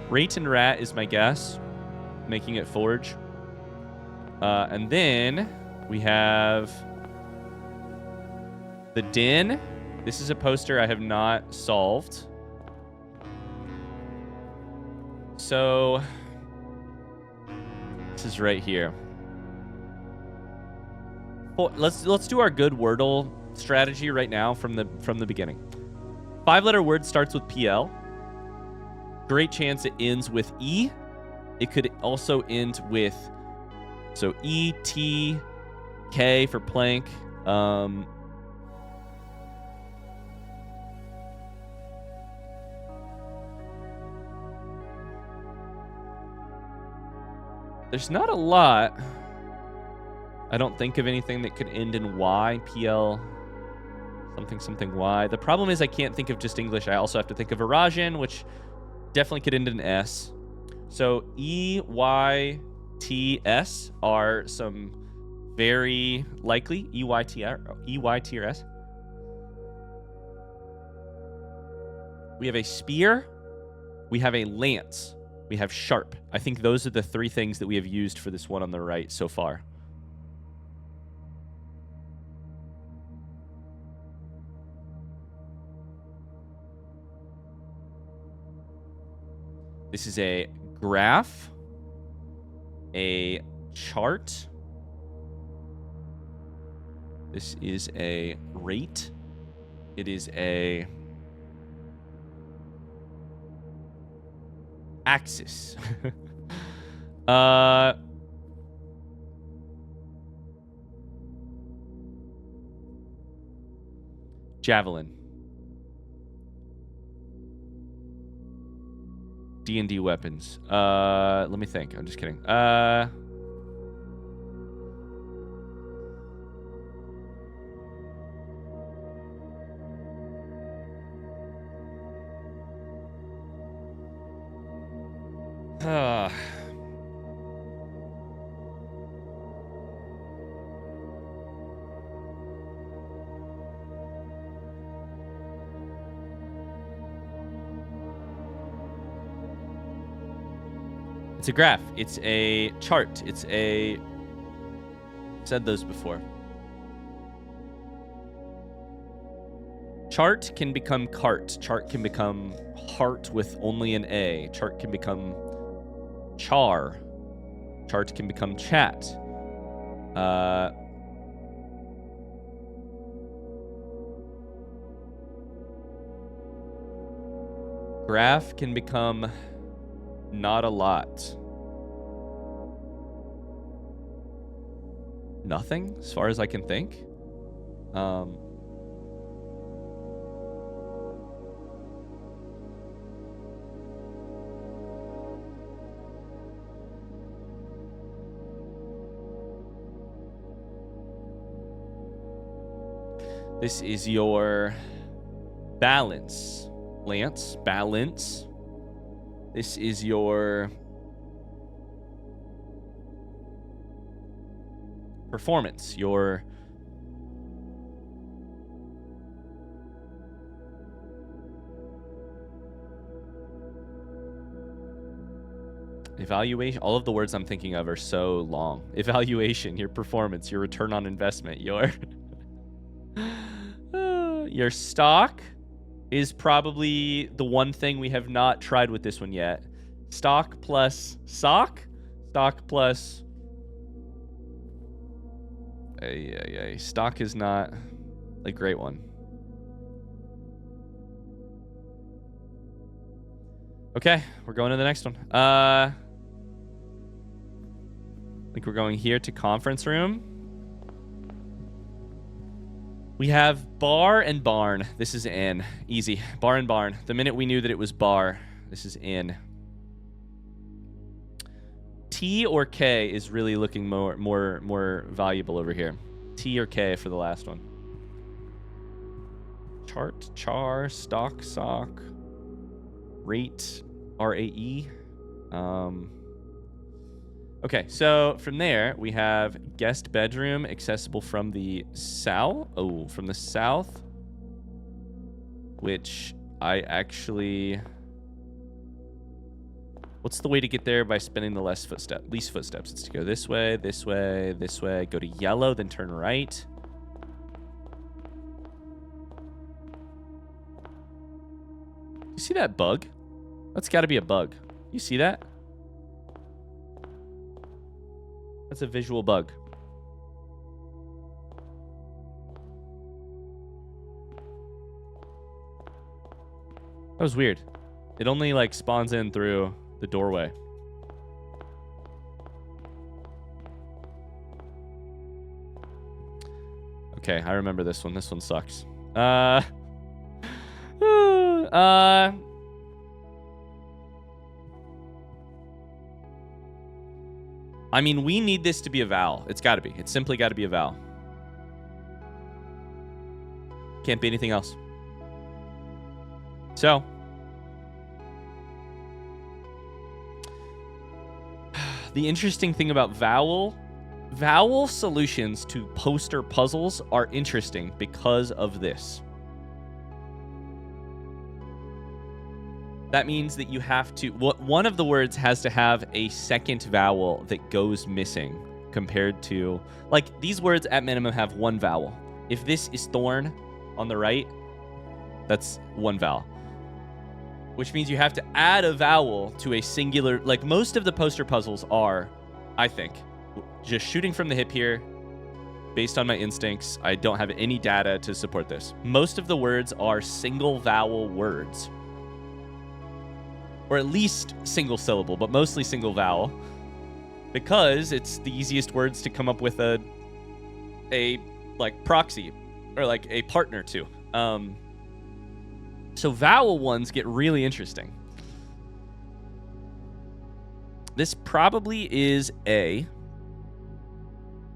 rate and rat is my guess, making it forge. And then we have the den. This is a poster I have not solved. So... This is right here. Well, let's do our good Wordle strategy right now from the beginning. 5-letter word starts with PL. Great chance it ends with E. It could also end with E, T, K for plank. There's not a lot. I don't think of anything that could end in Y, PL, something Y. The problem is I can't think of just English. I also have to think of Eurasian, which definitely could end in S. So EYTS are some very likely EYT or S. We have a spear. We have a lance. We have sharp. I think those are the three things that we have used for this one on the right so far. This is a graph, a chart. This is a rate. It is a axis. Javelin. D&D weapons. Let me think. I'm just kidding. It's a graph. It's a chart. It's a... I've said those before. Chart can become cart. Chart can become heart with only an A. Chart can become char. Chart can become chat. Graph can become not a lot. Nothing, as far as I can think. This is your balance. Lance, balance. This is your performance, your evaluation. All of the words I'm thinking of are so long. Evaluation, your performance, your return on investment, your your stock is probably the one thing we have not tried with this one yet. Stock plus sock. Stock plus... Stock is not a great one. Okay, we're going to the next one. I think we're going here to conference room. We have bar and barn. This is in. Easy. Bar and barn. The minute we knew that it was bar, this is in. T or K is really looking more valuable over here. T or K for the last one. Chart, char, stock, sock, rate, RAE. Okay, so from there, we have guest bedroom accessible from the south. Oh, from the south. Which I actually... What's the way to get there by spinning the least footsteps? It's to go this way, this way, this way. Go to yellow, then turn right. You see that bug? That's got to be a bug. You see that? That's a visual bug. That was weird. It only like spawns in through the doorway. Okay, I remember this one. This one sucks. I mean, we need this to be a vowel. It's got to be. It's simply got to be a vowel. Can't be anything else. So, the interesting thing about vowel solutions to poster puzzles are interesting because of this. That means that you have to, one of the words has to have a second vowel that goes missing compared to, like, these words at minimum have one vowel. If this is thorn on the right, that's one vowel. Which means you have to add a vowel to a singular, like most of the poster puzzles are, I think, just shooting from the hip here, based on my instincts. I don't have any data to support this. Most of the words are single vowel words. Or at least single syllable, but mostly single vowel. Because it's the easiest words to come up with a like proxy or like a partner to. So vowel ones get really interesting. This probably is A.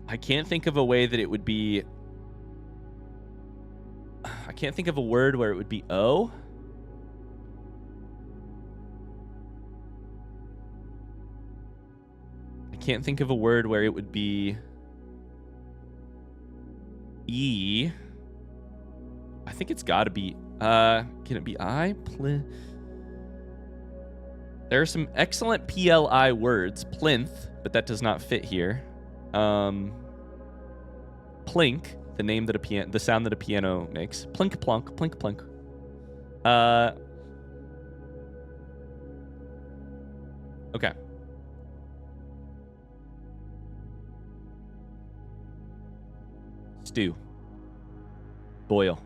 I can't think of a way that it would be... I can't think of a word where it would be O. I can't think of a word where it would be E. I think it's got to be... can it be I? There are some excellent PLI words. Plinth, but that does not fit here. Plink, the name that the sound that a piano makes. Plink plunk, plink plunk. Okay. Stew. Boil.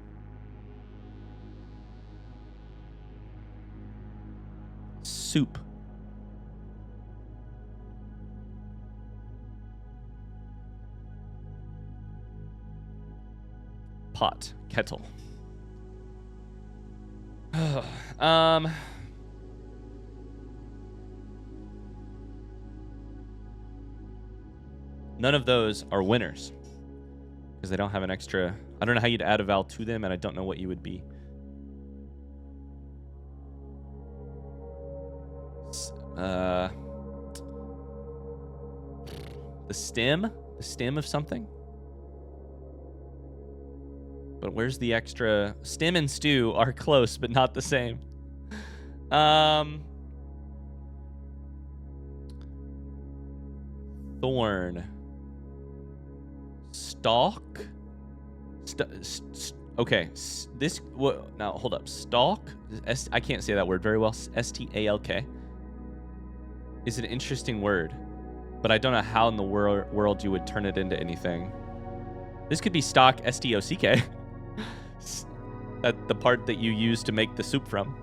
Soup. Pot. Kettle. None of those are winners because they don't have an extra... I don't know how you'd add a vowel to them, and I don't know what you would be. The stem? The stem of something? But where's the extra? Stem and stew are close, but not the same. Thorn. Stalk? Okay. This... Now, hold up. Stalk? I can't say that word very well. S-T-A-L-K. Is an interesting word. But I don't know how in the world you would turn it into anything. This could be stock, S-T-O-C-K. That the part that you use to make the soup from.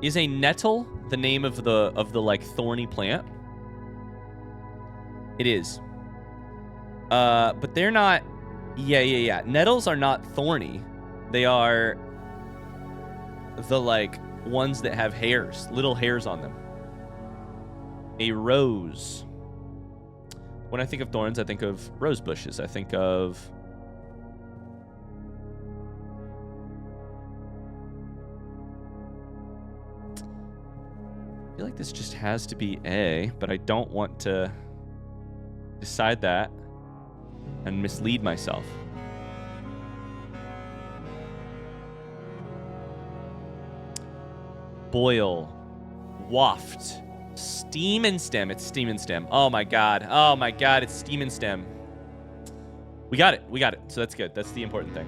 Is a nettle the name of the like thorny plant? It is. But they're not. Yeah. Nettles are not thorny. They are the like ones that have hairs, little hairs on them. A rose. When I think of thorns, I think of rose bushes. I think of... I feel like this just has to be A, but I don't want to decide that and mislead myself. Boil. Waft. Steam and stem. It's steam and stem. Oh my god. Oh my god. It's steam and stem. We got it. We got it. So that's good. That's the important thing.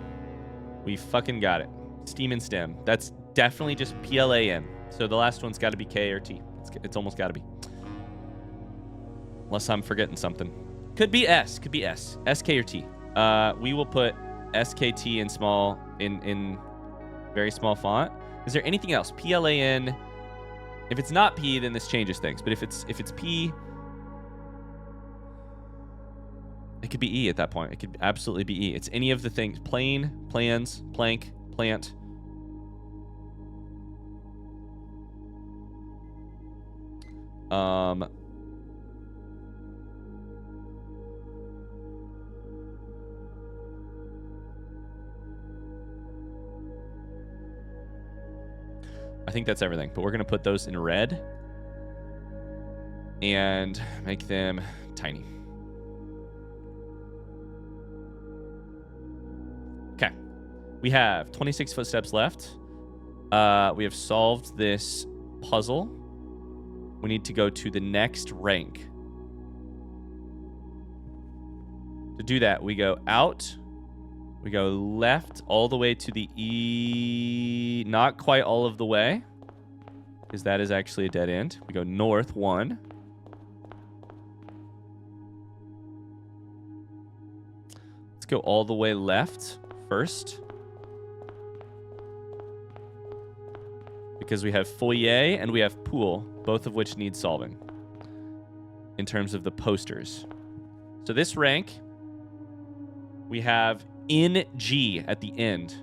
We fucking got it. Steam and stem. That's definitely just PLAM. So the last one's got to be K or T. It's almost got to be. Unless I'm forgetting something. Could be S. Could be S. S, K, or T. We will put SKT in small, in very small font. Is there anything else? PLAN. If it's not P, then this changes things. But if it's P, it could be E at that point. It could absolutely be E. It's any of the things. Plane, plans, plank, plant. I think that's everything. But we're going to put those in red and make them tiny. Okay. We have 26 footsteps left. We have solved this puzzle. We need to go to the next rank. To do that, we go out. We go left all the way to the E. Not quite all of the way, because that is actually a dead end. We go north 1. Let's go all the way left first. Because we have foyer and we have pool, both of which need solving in terms of the posters. So this rank, we have in G at the end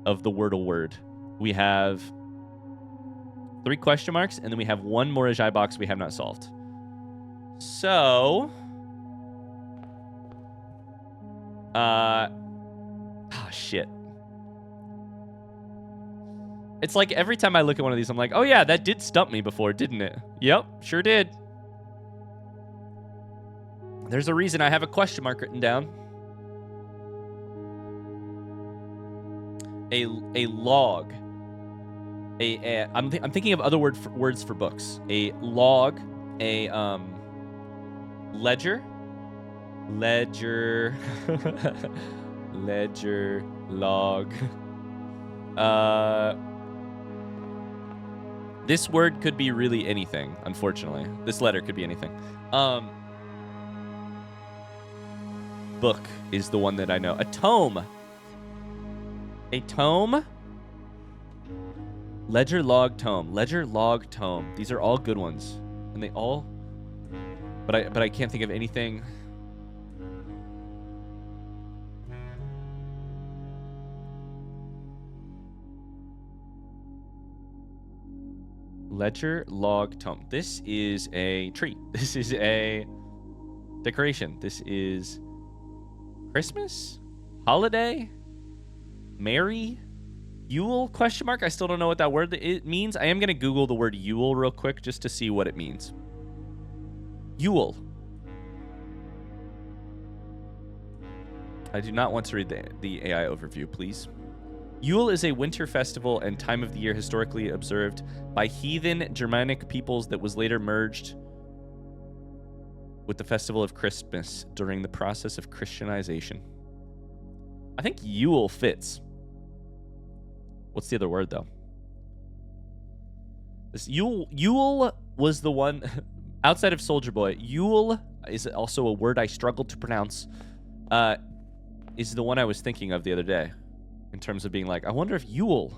of the Wordle word. We have 3 question marks, and then we have 1 Moraji box we have not solved. So, shit. It's like every time I look at one of these, I'm like, oh yeah, that did stump me before, didn't it? Yep, sure did. There's a reason I have a question mark written down. A log. I'm thinking of other words for books. A log, a ledger, ledger, log. This word could be really anything, unfortunately. This letter could be anything. Book is the one that I know. A tome. A tome. Ledger, log, tome. Ledger, log, tome. These are all good ones. And they all... But I can't think of anything... Ledger, log, tome. This is a tree. This is a decoration. This is Christmas? Holiday? Merry? Yule? Question mark? I still don't know what that word it means. I am going to Google the word Yule real quick just to see what it means. Yule. I do not want to read the AI overview, please. Yule is a winter festival and time of the year historically observed by heathen Germanic peoples that was later merged with the festival of Christmas during the process of Christianization. I think Yule fits. What's the other word, though? This Yule was the one, outside of Soldier Boy, Yule is also a word I struggled to pronounce, is the one I was thinking of the other day. In terms of being like, I wonder if Yule.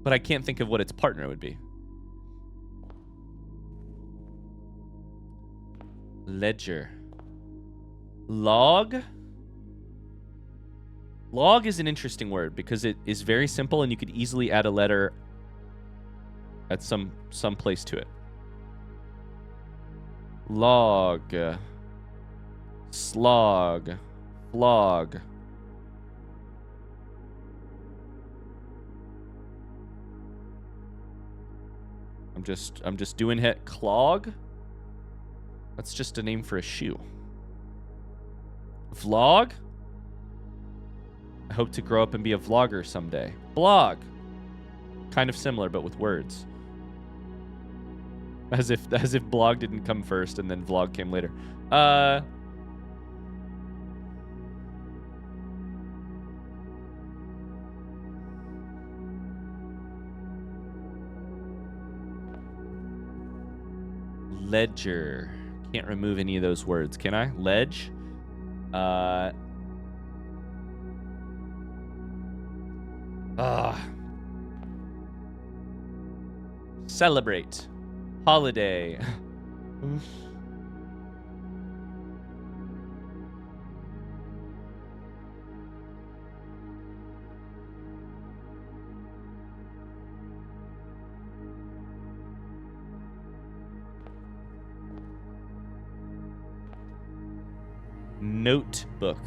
But I can't think of what its partner would be. Ledger. Log. Log is an interesting word because it is very simple and you could easily add a letter at some place to it. Log. Slog. Flog. I'm just doing it. Clog? That's just a name for a shoe. Vlog? I hope to grow up and be a vlogger someday. Blog. Kind of similar, but with words. As if blog didn't come first and then vlog came later. Ledger. Can't remove any of those words, can I? Ledge. Celebrate. Holiday. Notebook.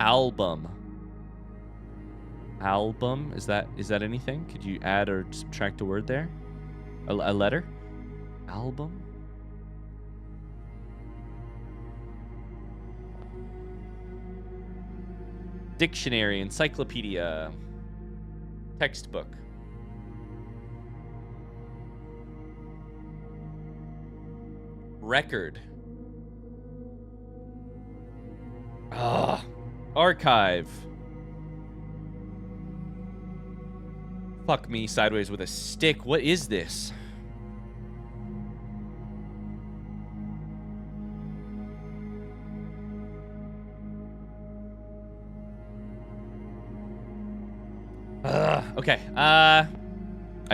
Album. Album. Is that anything? Could you add or subtract a word there? A letter? Album? Dictionary, encyclopedia, textbook. Record. Archive. Fuck me sideways with a stick. What is this? Okay. I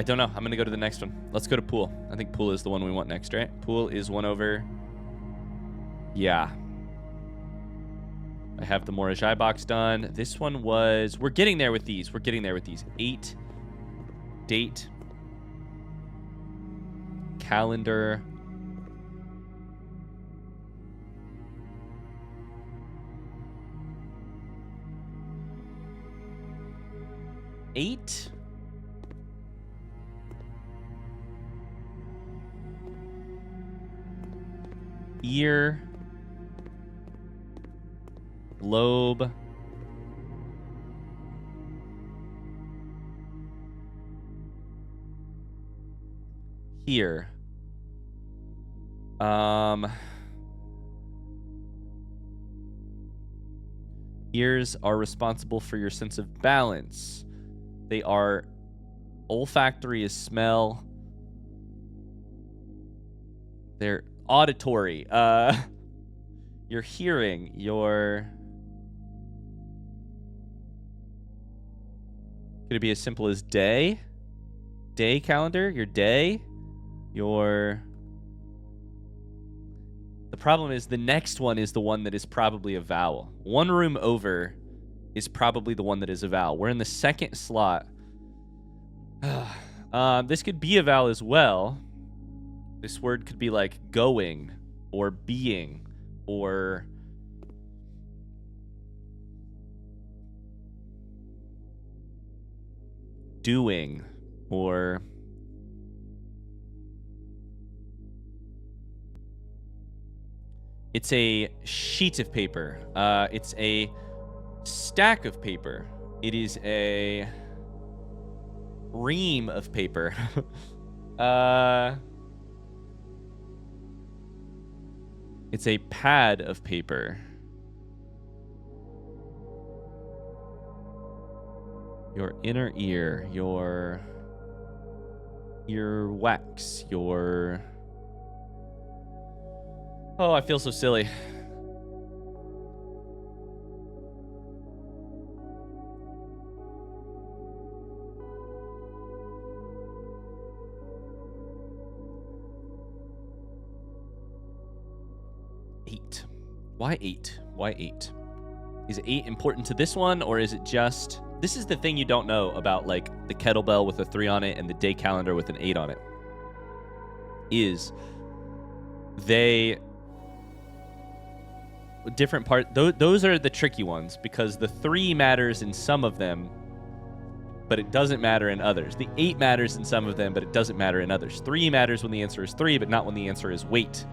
don't know. I'm going to go to the next one. Let's go to pool. I think pool is the one we want next, right? Pool is one over. Yeah. I have the Moraji box done. This one was... We're getting there with these. 8. Date. Calendar. Eight. Ear. Lobe. Here. Ears are responsible for your sense of balance. They are olfactory is smell. They're auditory. Your hearing, your... Could it be as simple as day? Day calendar, your day, your... The problem is the next one is the one that is probably a vowel. One room over is probably the one that is a vowel. We're in the second slot. This could be a vowel as well. This word could be like going or being or doing or it's a sheet of paper. It's a stack of paper. It is a ream of paper. It's a pad of paper. Your inner ear, your earwax, your... Oh, I feel so silly. Why 8? Why 8? Is 8 important to this one, or is it just... This is the thing you don't know about, like, the kettlebell with a 3 on it and the day calendar with an 8 on it. Is they... Different part... Those are the tricky ones, because the 3 matters in some of them, but it doesn't matter in others. The 8 matters in some of them, but it doesn't matter in others. 3 matters when the answer is 3, but not when the answer is wait.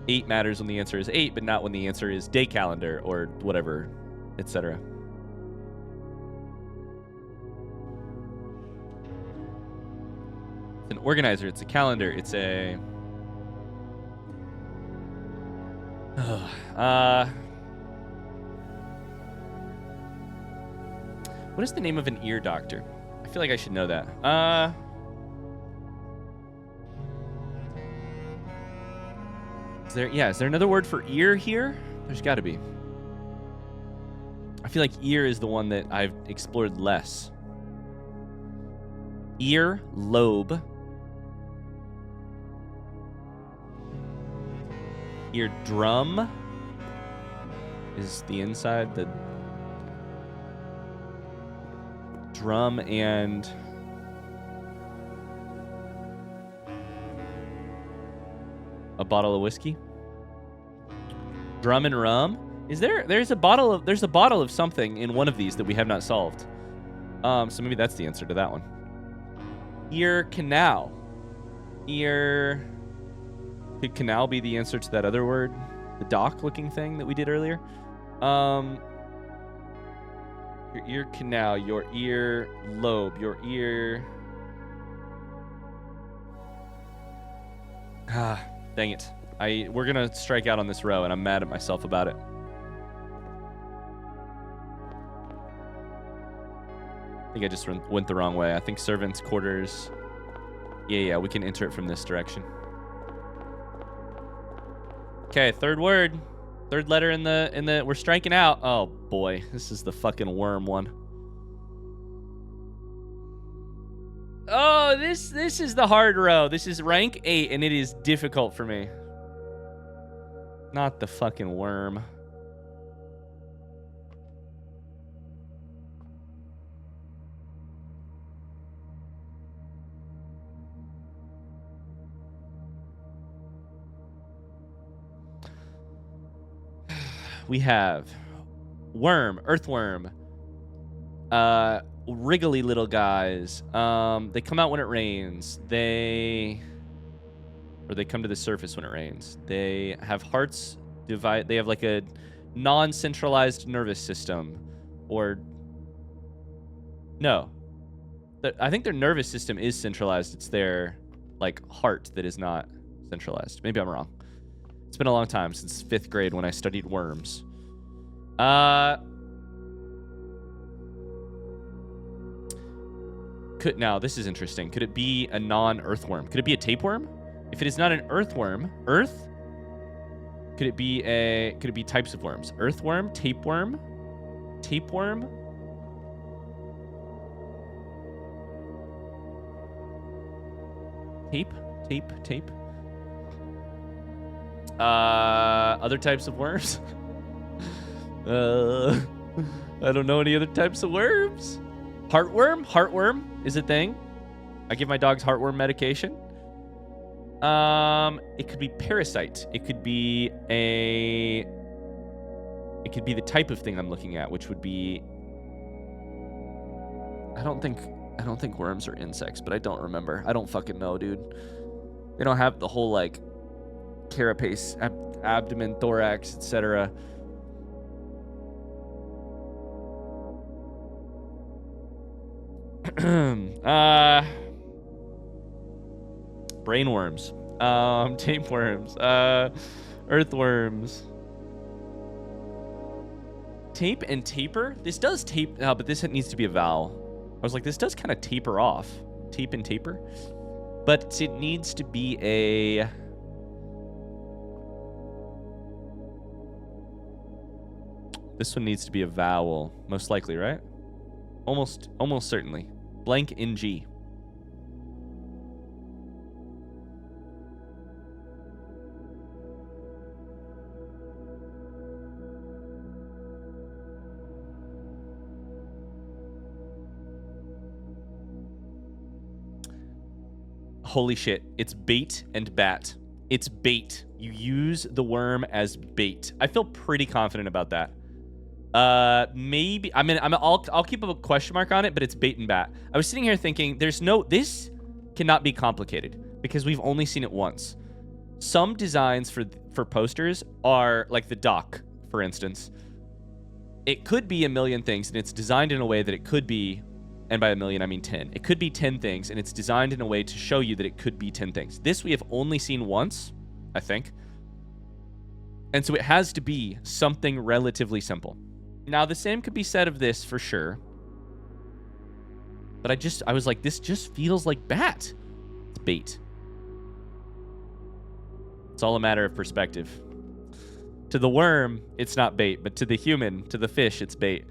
8 matters when the answer is 8, but not when the answer is day calendar or whatever, etc. It's an organizer. It's a calendar. It's a... What is the name of an ear doctor? I feel like I should know that. Is there another word for ear here? There's got to be. I feel like ear is the one that I've explored less. Ear, lobe. Ear drum is the inside, the drum and a bottle of whiskey. Drum and rum. There's a bottle of something in one of these that we have not solved. So maybe that's the answer to that one. Ear canal. Ear. Could canal be the answer to that other word? The dock-looking thing that we did earlier? Your ear canal, your ear lobe, your ear... Ah, dang it. We're gonna strike out on this row, and I'm mad at myself about it. I think I just went the wrong way. I think servants' quarters... Yeah, we can enter it from this direction. Okay, third word. Third letter in the we're striking out. Oh boy, this is the fucking worm one. Oh, this is the hard row. This is rank 8 and it is difficult for me. Not the fucking worm. We have worm, earthworm, wriggly little guys. They come out when it rains. They come to the surface when it rains. They have hearts divide. They have like a non-centralized nervous system, or no. I think their nervous system is centralized. It's their like heart that is not centralized. Maybe I'm wrong. It's been a long time since 5th grade when I studied worms. Now, this is interesting. Could it be a non-earthworm? Could it be a tapeworm? If it is not an earthworm, could it be types of worms? Earthworm, tapeworm, tapeworm. Tape. Other types of worms? I don't know any other types of worms. Heartworm? Heartworm is a thing. I give my dogs heartworm medication. It could be parasite. It could be the type of thing I'm looking at, which would be... I don't think worms are insects, but I don't remember. I don't fucking know, dude. They don't have the whole, like, carapace, abdomen, thorax, etc. Brainworms, tapeworms, earthworms, tape and taper. This does tape, but this needs to be a vowel. I was like, this does kind of taper off, tape and taper, but it needs to be a. This one needs to be a vowel, most likely, right? Almost certainly. Blank NG. Holy shit. It's bait and bat. It's bait. You use the worm as bait. I feel pretty confident about that. Maybe I'll keep a question mark on it, but it's bait and bat. I was sitting here thinking this cannot be complicated because we've only seen it once. Some designs for posters are like the dock, for instance. It could be a million things, and it's designed in a way that it could be, and by a million I mean 10. It could be 10 things, and it's designed in a way to show you that it could be 10 things. This we have only seen once, I think. And so it has to be something relatively simple. Now, the same could be said of this for sure. But I was like, this just feels like bat. It's bait. It's all a matter of perspective. To the worm, it's not bait, but to the human, to the fish, it's bait.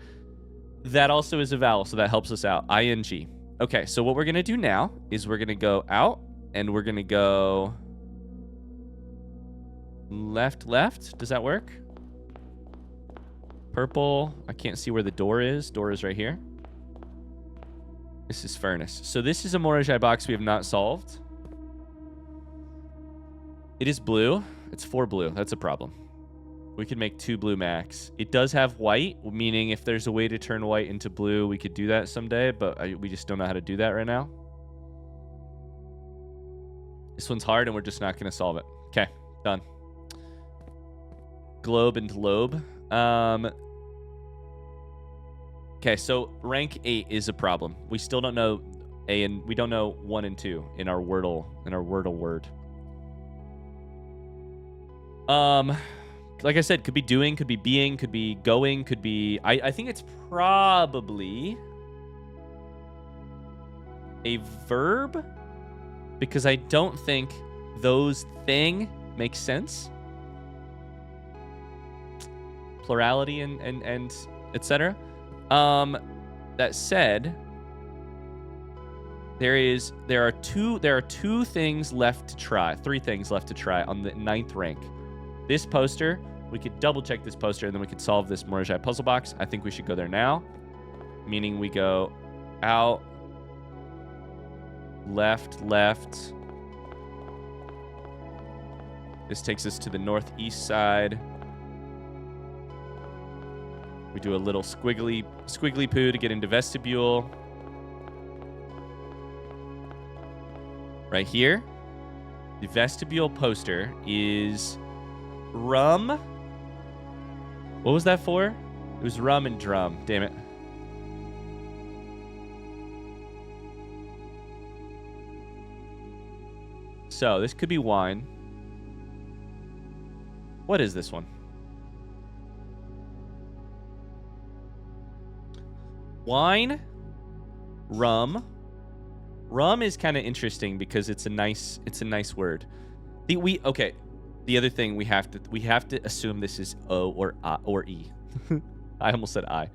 That also is a vowel, so that helps us out. ING. Okay, so what we're going to do now is we're going to go out, and we're going to go left. Does that work? Purple. I can't see where the door is. Door is right here. This is furnace. So this is a Moraji box we have not solved. It is blue. It's 4 blue. That's a problem. We could make 2 blue max. It does have white, meaning if there's a way to turn white into blue, we could do that someday, but we just don't know how to do that right now. This one's hard, and we're just not going to solve it. Okay, done. Globe and lobe. Okay, so rank 8 is a problem. We still don't know A, and we don't know 1 and 2 in our Wordle word. Like I said, could be doing, could be being, could be going, could be... I think it's probably a verb, because I don't think those thing makes sense. Plurality and etc. That said, there are two things left to try, 3 things left to try on the 9th rank. This poster, we could double check this poster and then we could solve this Moraji puzzle box. I think we should go there now, meaning we go out, left. This takes us to the northeast side. We do a little squiggly poo to get into vestibule. Right here, the vestibule poster is rum. What was that for? It was rum and drum. Damn it. So this could be wine. What is this one? Wine, rum. Rum is kind of interesting because it's a nice word. Okay. The other thing we have to assume this is O or I, or E. I almost said I.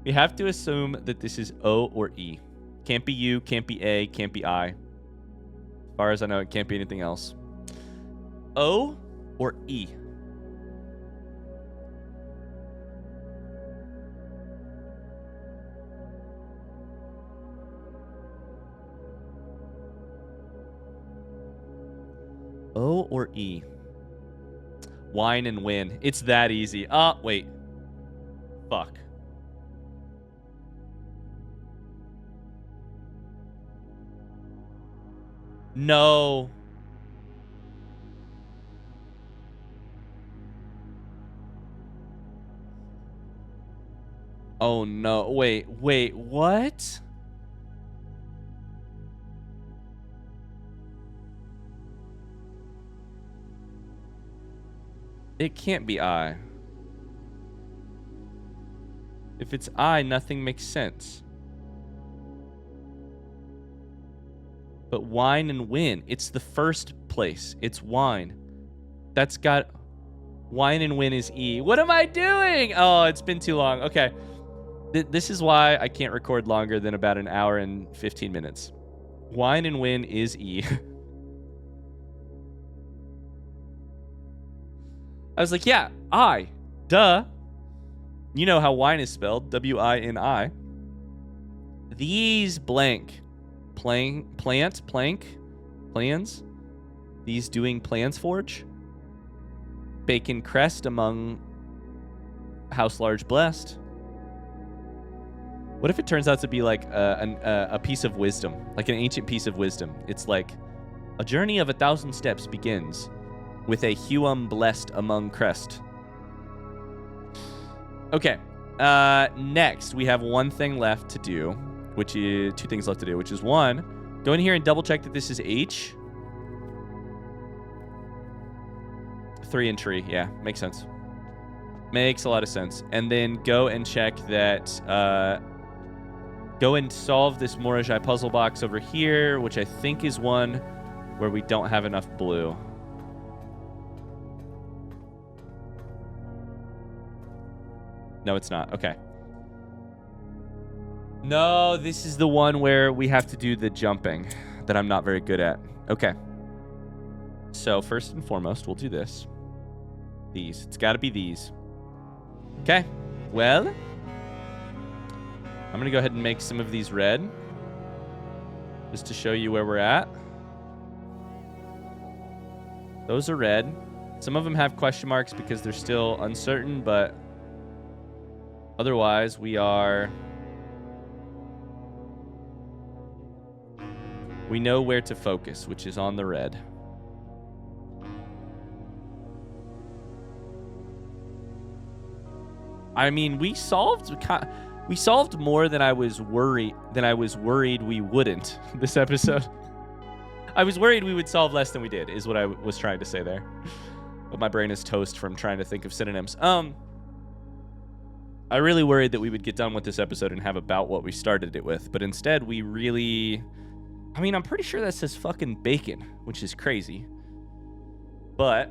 We have to assume that this is O or E. Can't be U, can't be A, can't be I. As far as I know, it can't be anything else. O or E. O or E? Wine and win. It's that easy. Wait. Fuck. No. Oh no. Wait, what? It can't be I. If it's I, nothing makes sense. But wine and win. It's the first place. It's wine. That's got... Wine and win is E. What am I doing? Oh, it's been too long. Okay. This is why I can't record longer than about an hour and 15 minutes. Wine and win is E. I was like, yeah, I. Duh. You know how wine is spelled. W-I-N-I. These blank. Plans. These doing plans forge. Bacon crest among house large blessed. What if it turns out to be like a piece of wisdom? Like an ancient piece of wisdom. It's like, a journey of 1,000 steps begins with a Huum blessed among crest. Okay. Next, we have one thing left to do, which is 2 things left to do, which is 1, go in here and double check that this is H. 3 and tree. Yeah, makes sense. Makes a lot of sense. And then go and check that, go and solve this Moraji puzzle box over here, which I think is one where we don't have enough blue. No, it's not. Okay. No, this is the one where we have to do the jumping that I'm not very good at. Okay. So first and foremost, we'll do this. These. It's got to be these. Okay. Well, I'm going to go ahead and make some of these red just to show you where we're at. Those are red. Some of them have question marks because they're still uncertain, but otherwise we know where to focus, which is on the red. I mean, we solved more than I was worried we wouldn't this episode. I was worried we would solve less than we did, is what I was trying to say there. But my brain is toast from trying to think of synonyms. I really worried that we would get done with this episode and have about what we started it with, but instead we really... I mean, I'm pretty sure that says fucking bacon, which is crazy. But...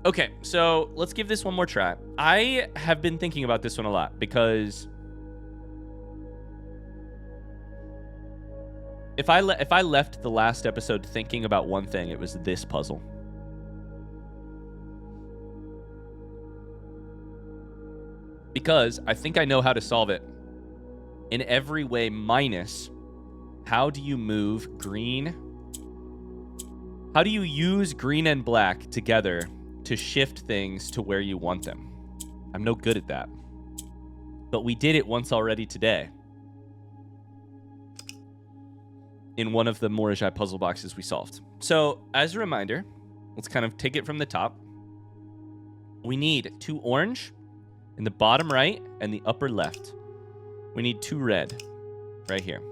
okay, so let's give this one more try. I have been thinking about this one a lot because if I left the last episode thinking about one thing, it was this puzzle. Because I think I know how to solve it in every way minus how do you move green? How do you use green and black together to shift things to where you want them? I'm no good at that. But we did it once already today. In one of the Moraji puzzle boxes we solved. So, as a reminder, let's kind of take it from the top. We need 2 orange in the bottom right and the upper left. We need 2 red right here.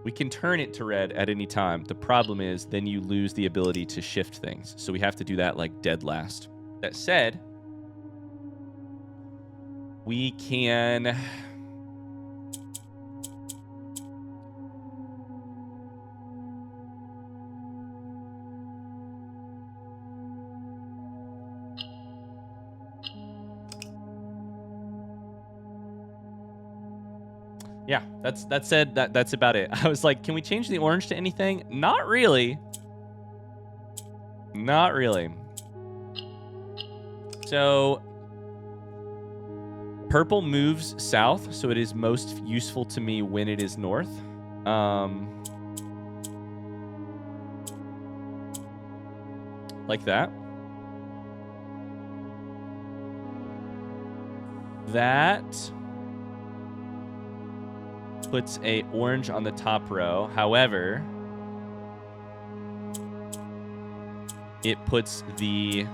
We can turn it to red at any time. The problem is then you lose the ability to shift things. So we have to do that like dead last. That said, we can... yeah, that's about it. I was like, can we change the orange to anything? Not really. Not really. So purple moves south, so it is most useful to me when it is north. Like that. That puts a orange on the top row. However, it puts the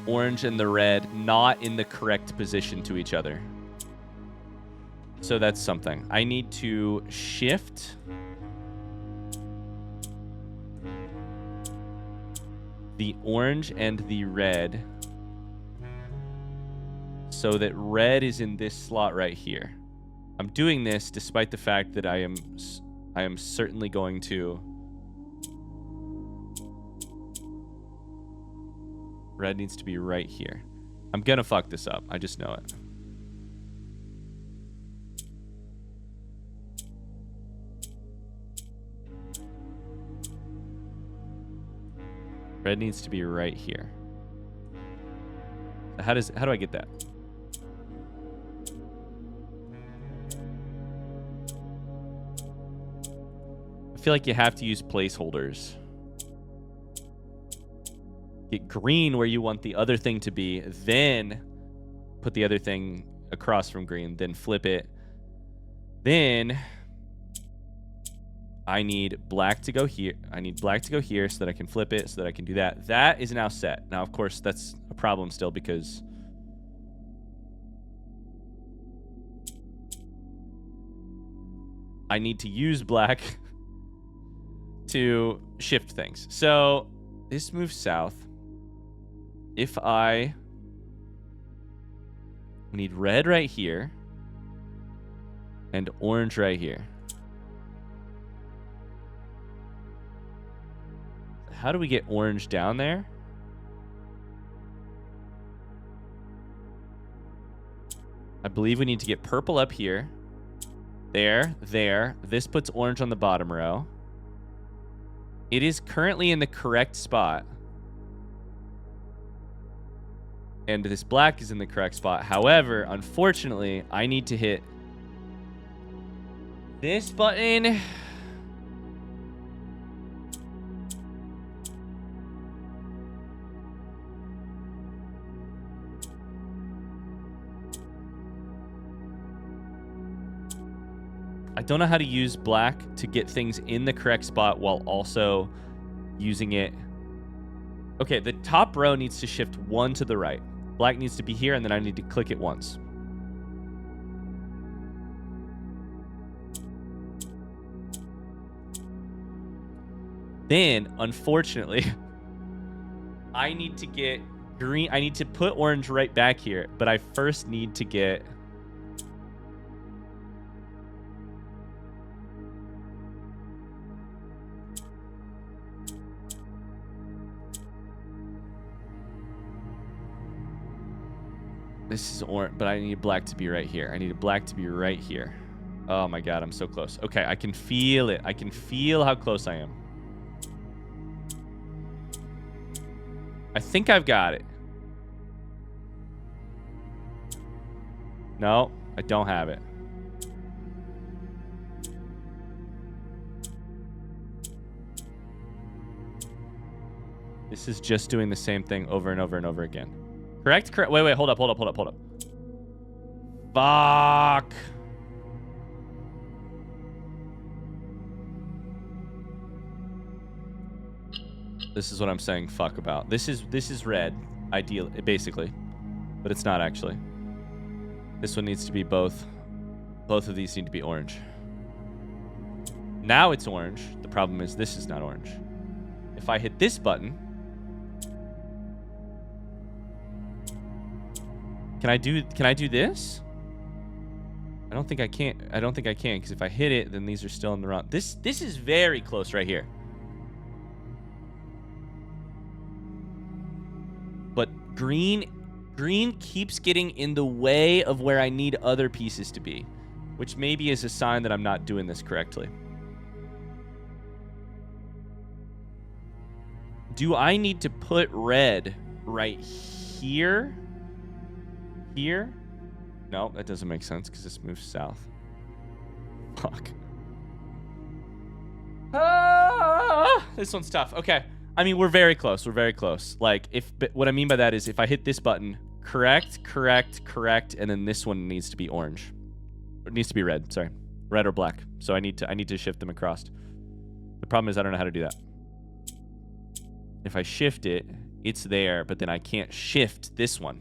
orange and the red not in the correct position to each other. So that's something. I need to shift the orange and the red so that red is in this slot right here. I'm doing this despite the fact that I am certainly going to... red needs to be right here. I'm gonna fuck this up. I just know it. Red needs to be right here. How do I get that? I feel like you have to use placeholders. Get green where you want the other thing to be, then put the other thing across from green, then flip it. Then I need black to go here. I need black to go here so that I can flip it, so that I can do that. That is now set. Now, of course, that's a problem still because I need to use black to shift things. So this moves south. If I need red right here and orange right here. How do we get orange down there? I believe we need to get purple up here. There. This puts orange on the bottom row. It is currently in the correct spot. And this black is in the correct spot. However, unfortunately, I need to hit this button I don't know how to use black to get things in the correct spot while also using it. Okay, the top row needs to shift 1 to the right. Black needs to be here, and then I need to click it once. Then, unfortunately, I need to get green. I need to put orange right back here, but I first need to get... This is orange, but I need black to be right here. I need black to be right here. Oh my god, I'm so close. Okay, I can feel it. I can feel how close I am. I think I've got it. No, I don't have it. This is just doing the same thing over and over and over again. Correct? Correct. Wait, hold up. Fuck. This is what I'm saying fuck about. This is red, ideally, basically. But it's not actually. This one needs to be both. Both of these need to be orange. Now it's orange. The problem is this is not orange. If I hit this button... Can I do this? I don't think I can. I don't think I can, because if I hit it, then these are still in the wrong. This is very close right here. But green keeps getting in the way of where I need other pieces to be, which maybe is a sign that I'm not doing this correctly. Do I need to put red right here? Here? No, that doesn't make sense because this moves south. Fuck. This one's tough. Okay. I mean, we're very close. We're very close. Like, what I mean by that is if I hit this button, correct, and then this one needs to be orange. It needs to be red, sorry. Red or black. So I need to shift them across. The problem is I don't know how to do that. If I shift it, it's there, but then I can't shift this one.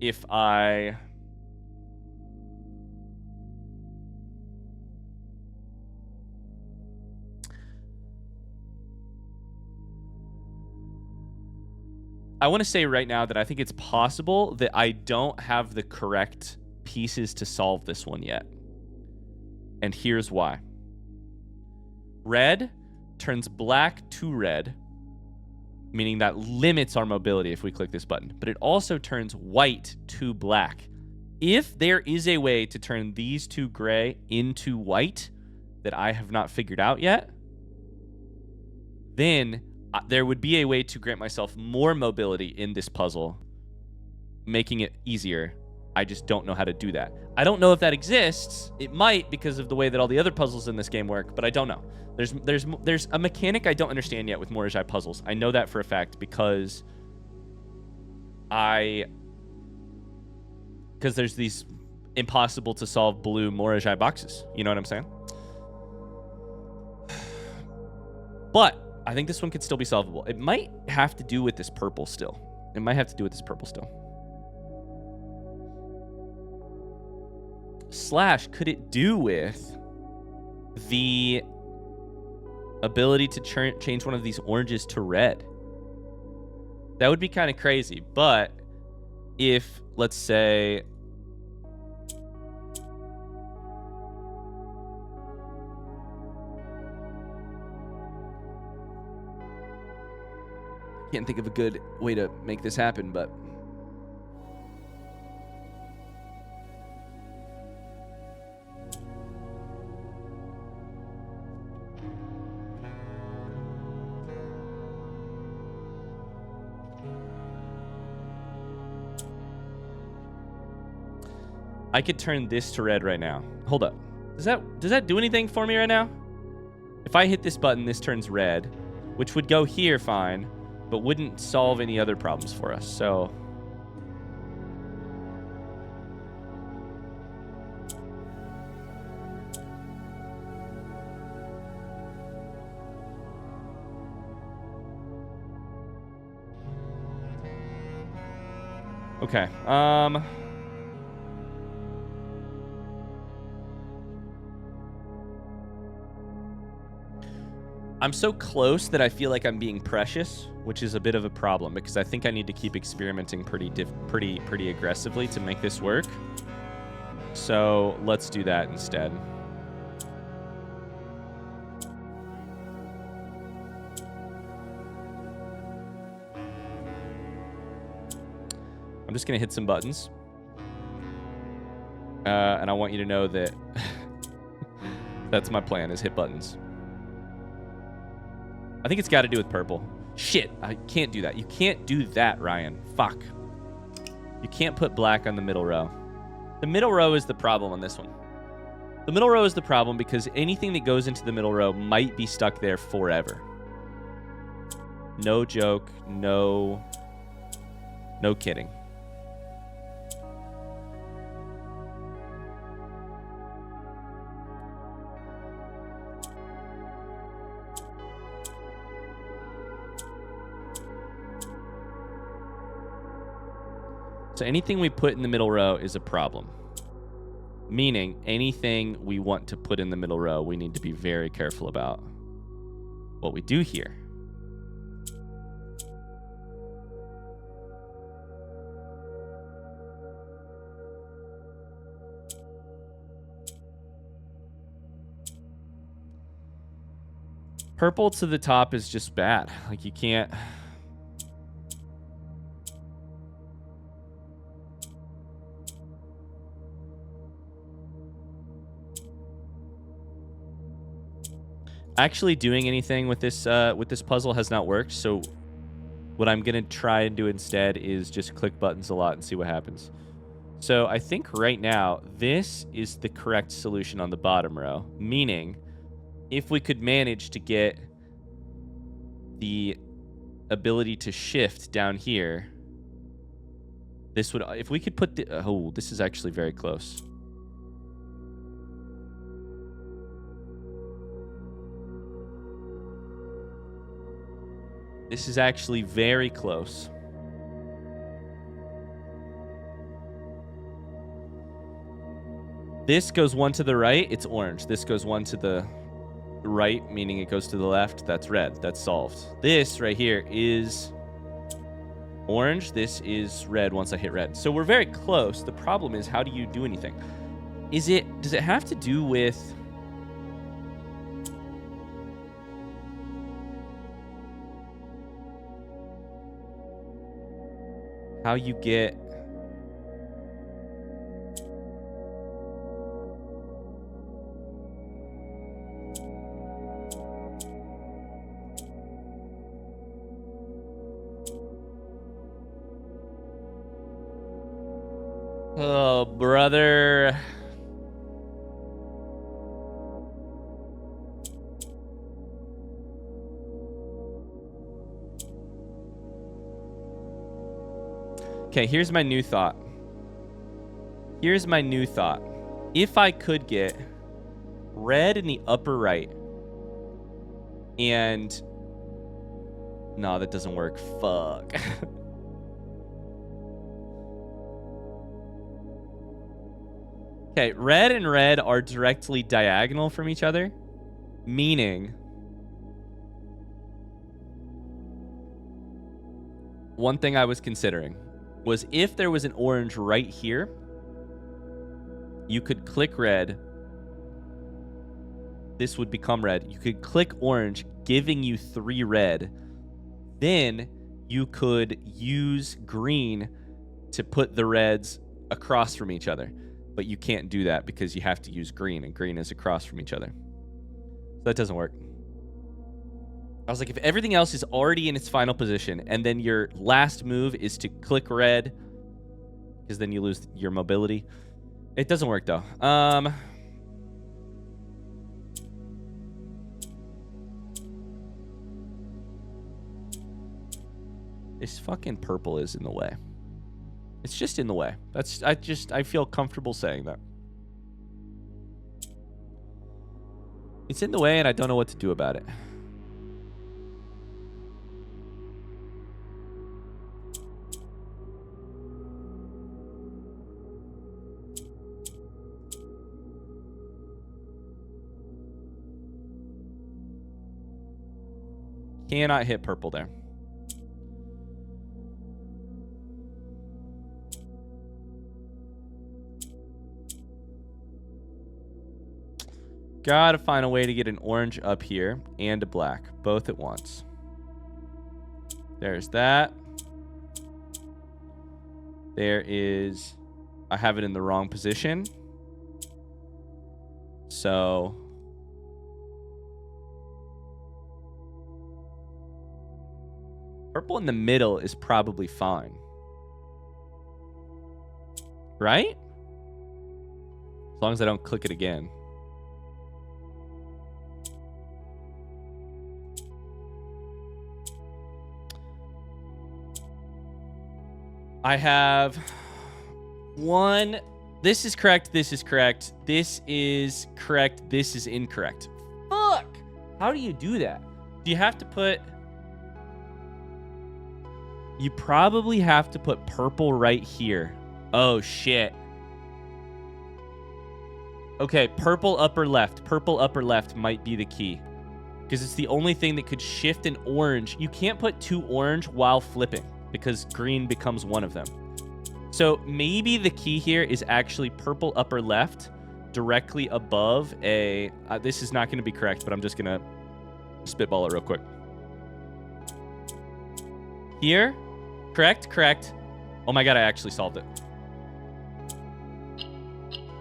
If I... I want to say right now that I think it's possible that I don't have the correct pieces to solve this one yet. And here's why. Red turns black to red, meaning that limits our mobility if we click this button. But it also turns white to black. If there is a way to turn these two gray into white that I have not figured out yet, then there would be a way to grant myself more mobility in this puzzle, making it easier. I just don't know how to do that. I don't know if that exists. It might because of the way that all the other puzzles in this game work, but I don't know. There's a mechanic I don't understand yet with Moraji puzzles. I know that for a fact because there's these impossible to solve blue Moraji boxes. You know what I'm saying? But I think this one could still be solvable. It might have to do with this purple still. Slash, could it do with the ability to change one of these oranges to red? That would be kind of crazy. But if, let's say... Can't think of a good way to make this happen, but... I could turn this to red right now. Hold up. Does that do anything for me right now? If I hit this button, this turns red, which would go here fine, but wouldn't solve any other problems for us. So Okay. I'm so close that I feel like I'm being precious, which is a bit of a problem because I think I need to keep experimenting pretty aggressively to make this work. So let's do that instead. I'm just going to hit some buttons. And I want you to know that that's my plan, is hit buttons. I think it's got to do with purple. Shit, I can't do that. You can't do that, Ryan. Fuck. You can't put black on the middle row. The middle row is the problem on this one. The middle row is the problem because anything that goes into the middle row might be stuck there forever. No joke. No kidding. So anything we put in the middle row is a problem. Meaning anything we want to put in the middle row, we need to be very careful about what we do here. Purple to the top is just bad. Like, you can't... Actually doing anything with this puzzle has not worked, so what I'm going to try and do instead is just click buttons a lot and see what happens. So I think right now, this is the correct solution on the bottom row, meaning if we could manage to get the ability to shift down here, this would, if we could put the, oh, this is actually very close. This is actually very close. This goes one to the right, it's orange. This goes one to the right, meaning it goes to the left, that's red. That's solved. This right here is orange. This is red once I hit red. So we're very close. The problem is, how do you do anything? Does it have to do with... how you get... Oh, brother. Okay, here's my new thought. Here's my new thought. If I could get red in the upper right and... No, that doesn't work. Fuck. Okay, red and red are directly diagonal from each other, meaning one thing I was considering was if there was an orange right here, you could click red. This would become red. You could click orange, giving you 3 red. Then you could use green to put the reds across from each other. But you can't do that because you have to use green, and green is across from each other. So that doesn't work. I was like, if everything else is already in its final position, and then your last move is to click red, because then you lose your mobility. It doesn't work, though. This fucking purple is in the way. It's just in the way. I feel comfortable saying that. It's in the way, and I don't know what to do about it. Cannot hit purple there. Gotta find a way to get an orange up here and a black, both at once. There's that. There is... I have it in the wrong position. So... purple in the middle is probably fine. Right? As long as I don't click it again. I have one. This is correct. This is correct. This is correct. This is incorrect. Fuck. How do you do that? Do you have to put... You probably have to put purple right here. Oh, shit. Okay, purple upper left. Purple upper left might be the key. Because it's the only thing that could shift an orange. You can't put 2 orange while flipping, because green becomes one of them. So maybe the key here is actually purple upper left directly above a... this is not going to be correct, but I'm just going to spitball it real quick. Here. Correct, correct. Oh my god, I actually solved it.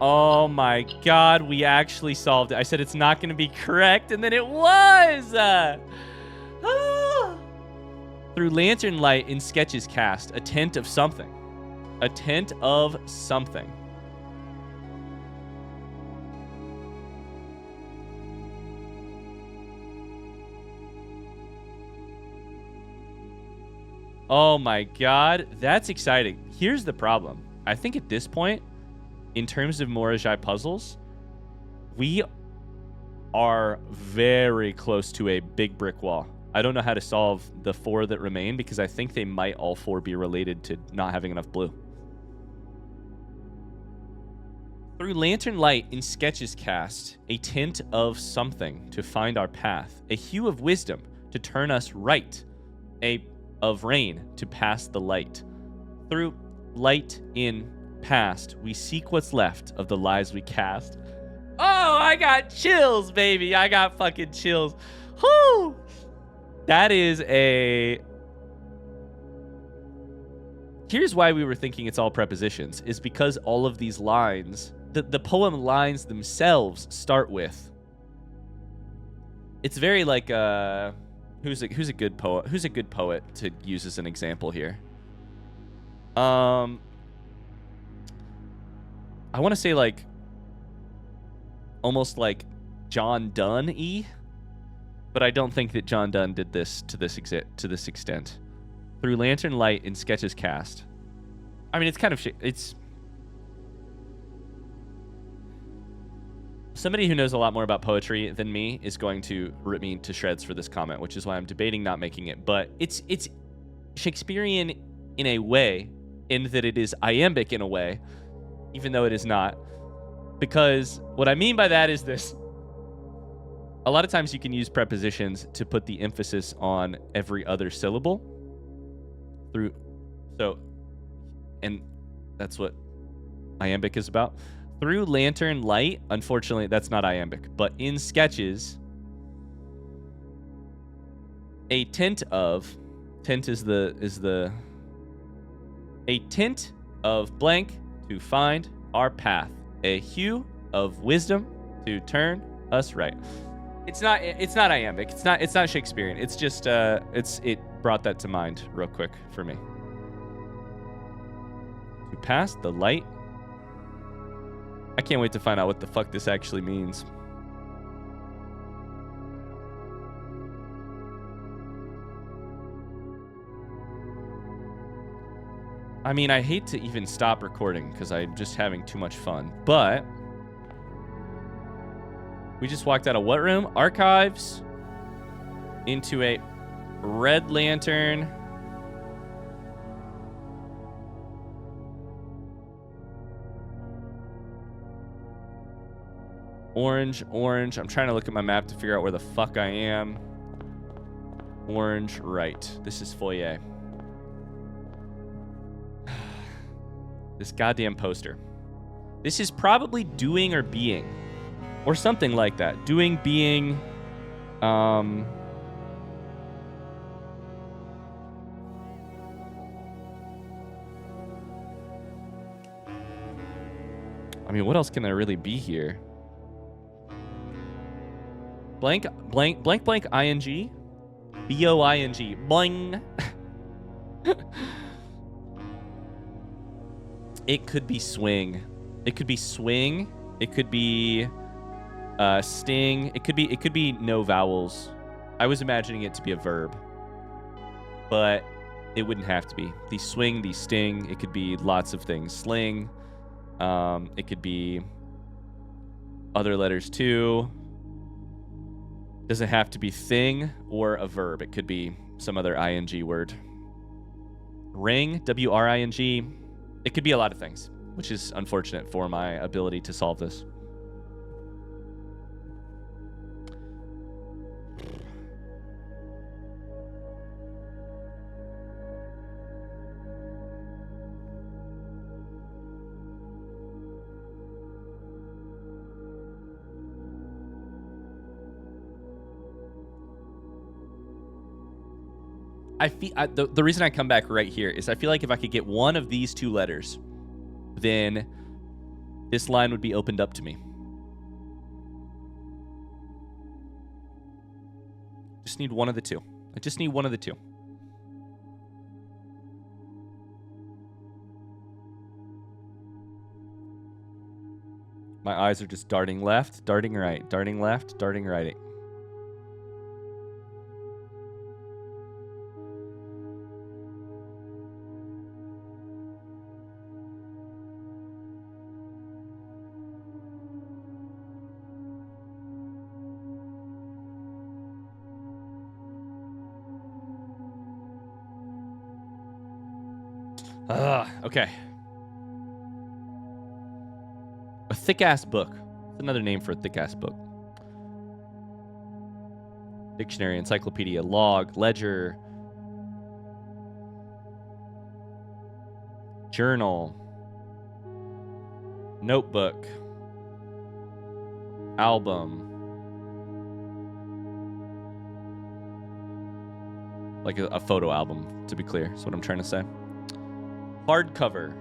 Oh my god, we actually solved it. I said it's not going to be correct, and then it was! Through lantern light in sketches cast, a tent of something. A tent of something. Oh my god, that's exciting. Here's the problem. I think at this point, in terms of Moraji puzzles, we are very close to a big brick wall. I don't know how to solve the 4 that remain because I think they might all 4 be related to not having enough blue. Through lantern light in sketches cast, a tint of something to find our path, a hue of wisdom to turn us right, a of rain to pass the light. Through light in past, we seek what's left of the lives we cast. Oh, I got chills, baby. I got fucking chills. Whoo! That is a... Here's why we were thinking it's all prepositions, is because all of these lines, the poem lines themselves start with... It's very like, who's a good poet? Who's a good poet to use as an example here? I want to say like almost like John Donne-y, but I don't think that John Donne did this to this extent. Through lantern light in sketches cast. I mean, it's kind of it's somebody who knows a lot more about poetry than me is going to rip me to shreds for this comment, which is why I'm debating not making it. But it's Shakespearean in a way, in that it is iambic in a way, even though it is not. Because what I mean by that is this. A lot of times you can use prepositions to put the emphasis on every other syllable. And that's what iambic is about. Through lantern light, unfortunately, that's not iambic. But in sketches, a tint of... Tint is the... A tint of blank to find our path. A hue of wisdom to turn us right. It's not iambic. It's not Shakespearean. It's just it brought that to mind real quick for me. To pass the light. I can't wait to find out what the fuck this actually means. I mean, I hate to even stop recording because I'm just having too much fun. But we just walked out of what room? Archives. Into a red lantern. Orange. I'm trying to look at my map to figure out where the fuck I am. Orange right. This is foyer. This goddamn poster. This is probably doing or being. Or something like that. Doing, being... I mean, what else can there really be here? Blank, blank, blank, blank, ing? B-O-I-N-G. Boing. It could be swing. It could be swing. It could be sting. It could be no vowels. I was imagining it to be a verb, but it wouldn't have to be. The swing, the sting. It could be lots of things. Sling. It could be other letters too. Doesn't have to be thing or a verb. It could be some other ing word. Ring, W-R-I-N-G. It could be a lot of things, which is unfortunate for my ability to solve this. The reason I come back right here is I feel like if I could get one of these two letters, then this line would be opened up to me. Just need one of the two. I just need one of the two. My eyes are just darting left, darting right, darting left, darting right. Okay. A thick-ass book. That's another name for a thick-ass book. Dictionary, encyclopedia, log, ledger, journal, notebook, album. Like a photo album, to be clear, is what I'm trying to say. Hardcover.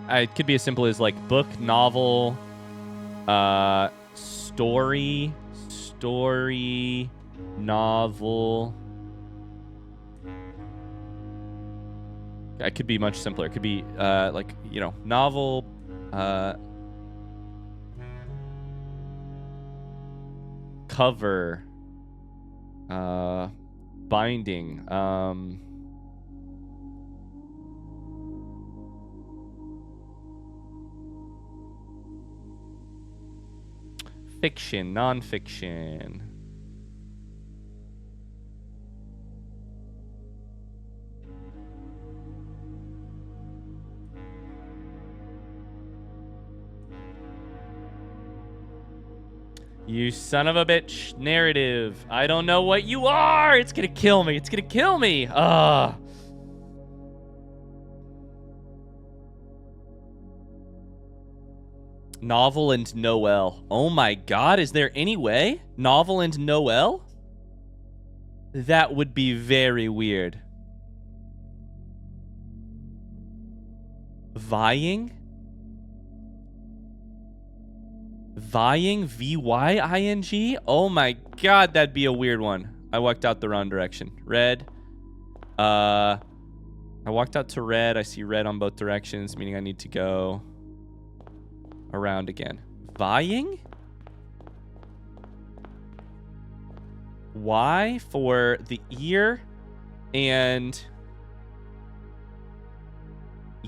It could be as simple as like book, novel, story, novel. It could be much simpler. It could be like, you know, novel, cover, binding, fiction, nonfiction. You son of a bitch. Narrative. I don't know what you are. It's gonna kill me. It's gonna kill me. Novel and Noel. Oh my god, is there any way? Novel and Noel? That would be very weird. Vying? Vying? V-Y-I-N-G? Oh my god, that'd be a weird one. I walked out the wrong direction. Red. I walked out to red. I see red on both directions, meaning I need to go around again. Vying? Y for the ear and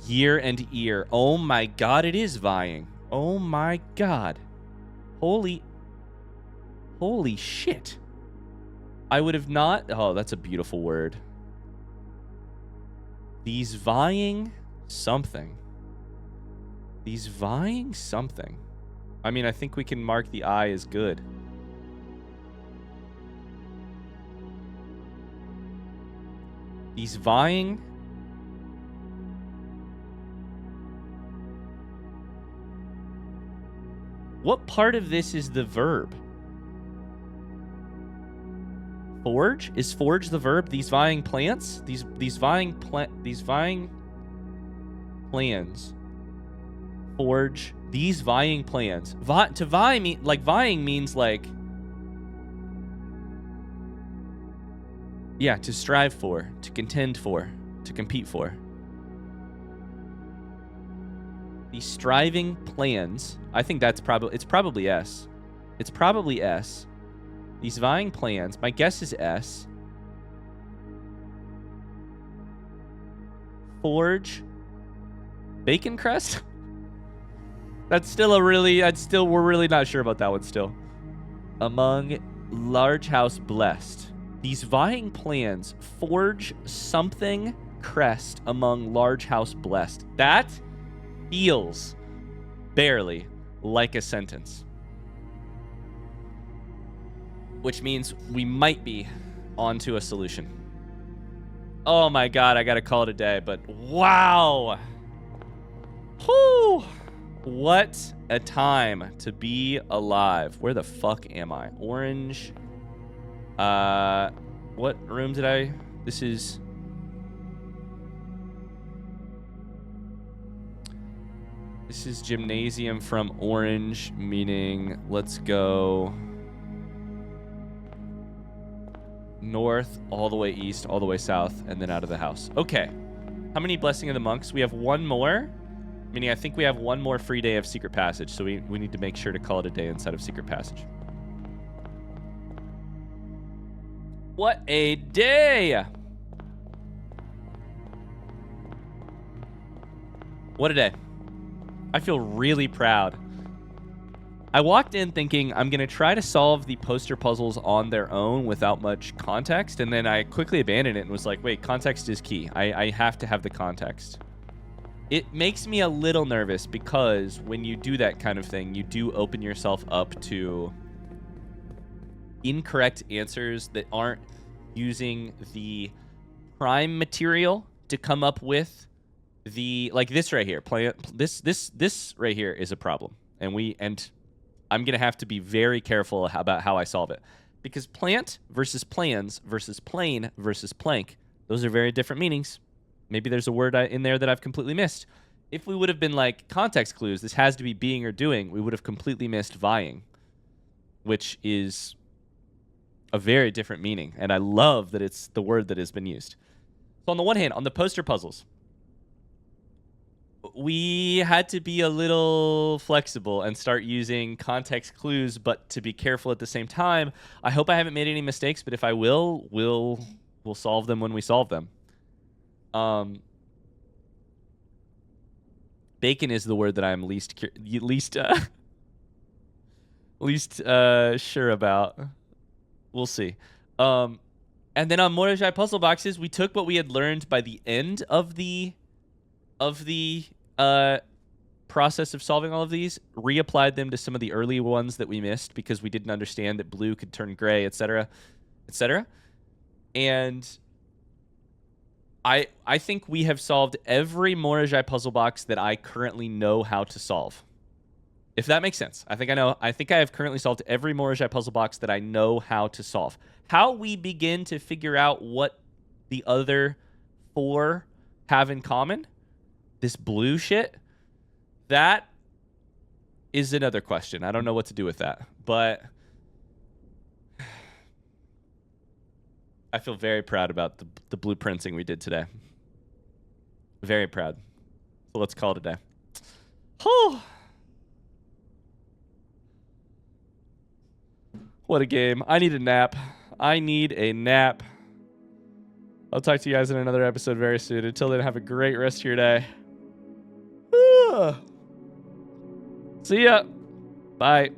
year and ear. Oh my god, it is vying. Oh my god. Holy shit. I would have not... Oh, that's a beautiful word. These vying something. These vying something. I mean, I think we can mark the I as good. These vying... What part of this is the verb? Forge? Is forge the verb? These vying plants? These vying plans. Forge. These vying plans. To vie vying means like, yeah, to strive for, to contend for, to compete for. These striving plans. I think it's probably S. It's probably S. These vying plans. My guess is S. Forge. Bacon crust? We're really not sure about that one still. Among large house blessed. These vying plans forge something crest among large house blessed. That feels barely like a sentence. Which means we might be onto a solution. Oh my god, I gotta call it a day, but wow! Whew! What a time to be alive. Where the fuck am I? Orange. What room did I... This is gymnasium from orange, meaning let's go north, all the way east, all the way south, and then out of the house. Okay. How many Blessing of the Monks? We have one more, meaning I think we have one more free day of Secret Passage, so we need to make sure to call it a day inside of Secret Passage. What a day! What a day. I feel really proud. I walked in thinking I'm going to try to solve the poster puzzles on their own without much context, and then I quickly abandoned it and was like, wait, context is key. I have to have the context. It makes me a little nervous because when you do that kind of thing, you do open yourself up to incorrect answers that aren't using the prime material to come up with the, like this right here. This right here is a problem, and I'm gonna have to be very careful about how I solve it, because plant versus plans versus plane versus plank, those are very different meanings. Maybe there's a word in there that I've completely missed. If we would have been like context clues, this has to be being or doing, we would have completely missed vying, which is a very different meaning, and I love that it's the word that has been used. So on the one hand, on the poster puzzles, we had to be a little flexible and start using context clues, but to be careful at the same time. I hope I haven't made any mistakes, but if I will, we'll solve them when we solve them. Bacon is the word that I'm least sure about. We'll see. And then on Moraji puzzle boxes, we took what we had learned by the end of the process of solving all of these, reapplied them to some of the early ones that we missed because we didn't understand that blue could turn gray, etc., etc. And I think we have solved every Moraji puzzle box that I currently know how to solve. If that makes sense. I think I have currently solved every Moraji puzzle box that I know how to solve. How we begin to figure out what the other four have in common, this blue shit, that is another question. I don't know what to do with that, but I feel very proud about the blueprinting we did today. Very proud. So let's call it a day. Oh. What a game. I need a nap. I need a nap. I'll talk to you guys in another episode very soon. Until then, have a great rest of your day. See ya. Bye.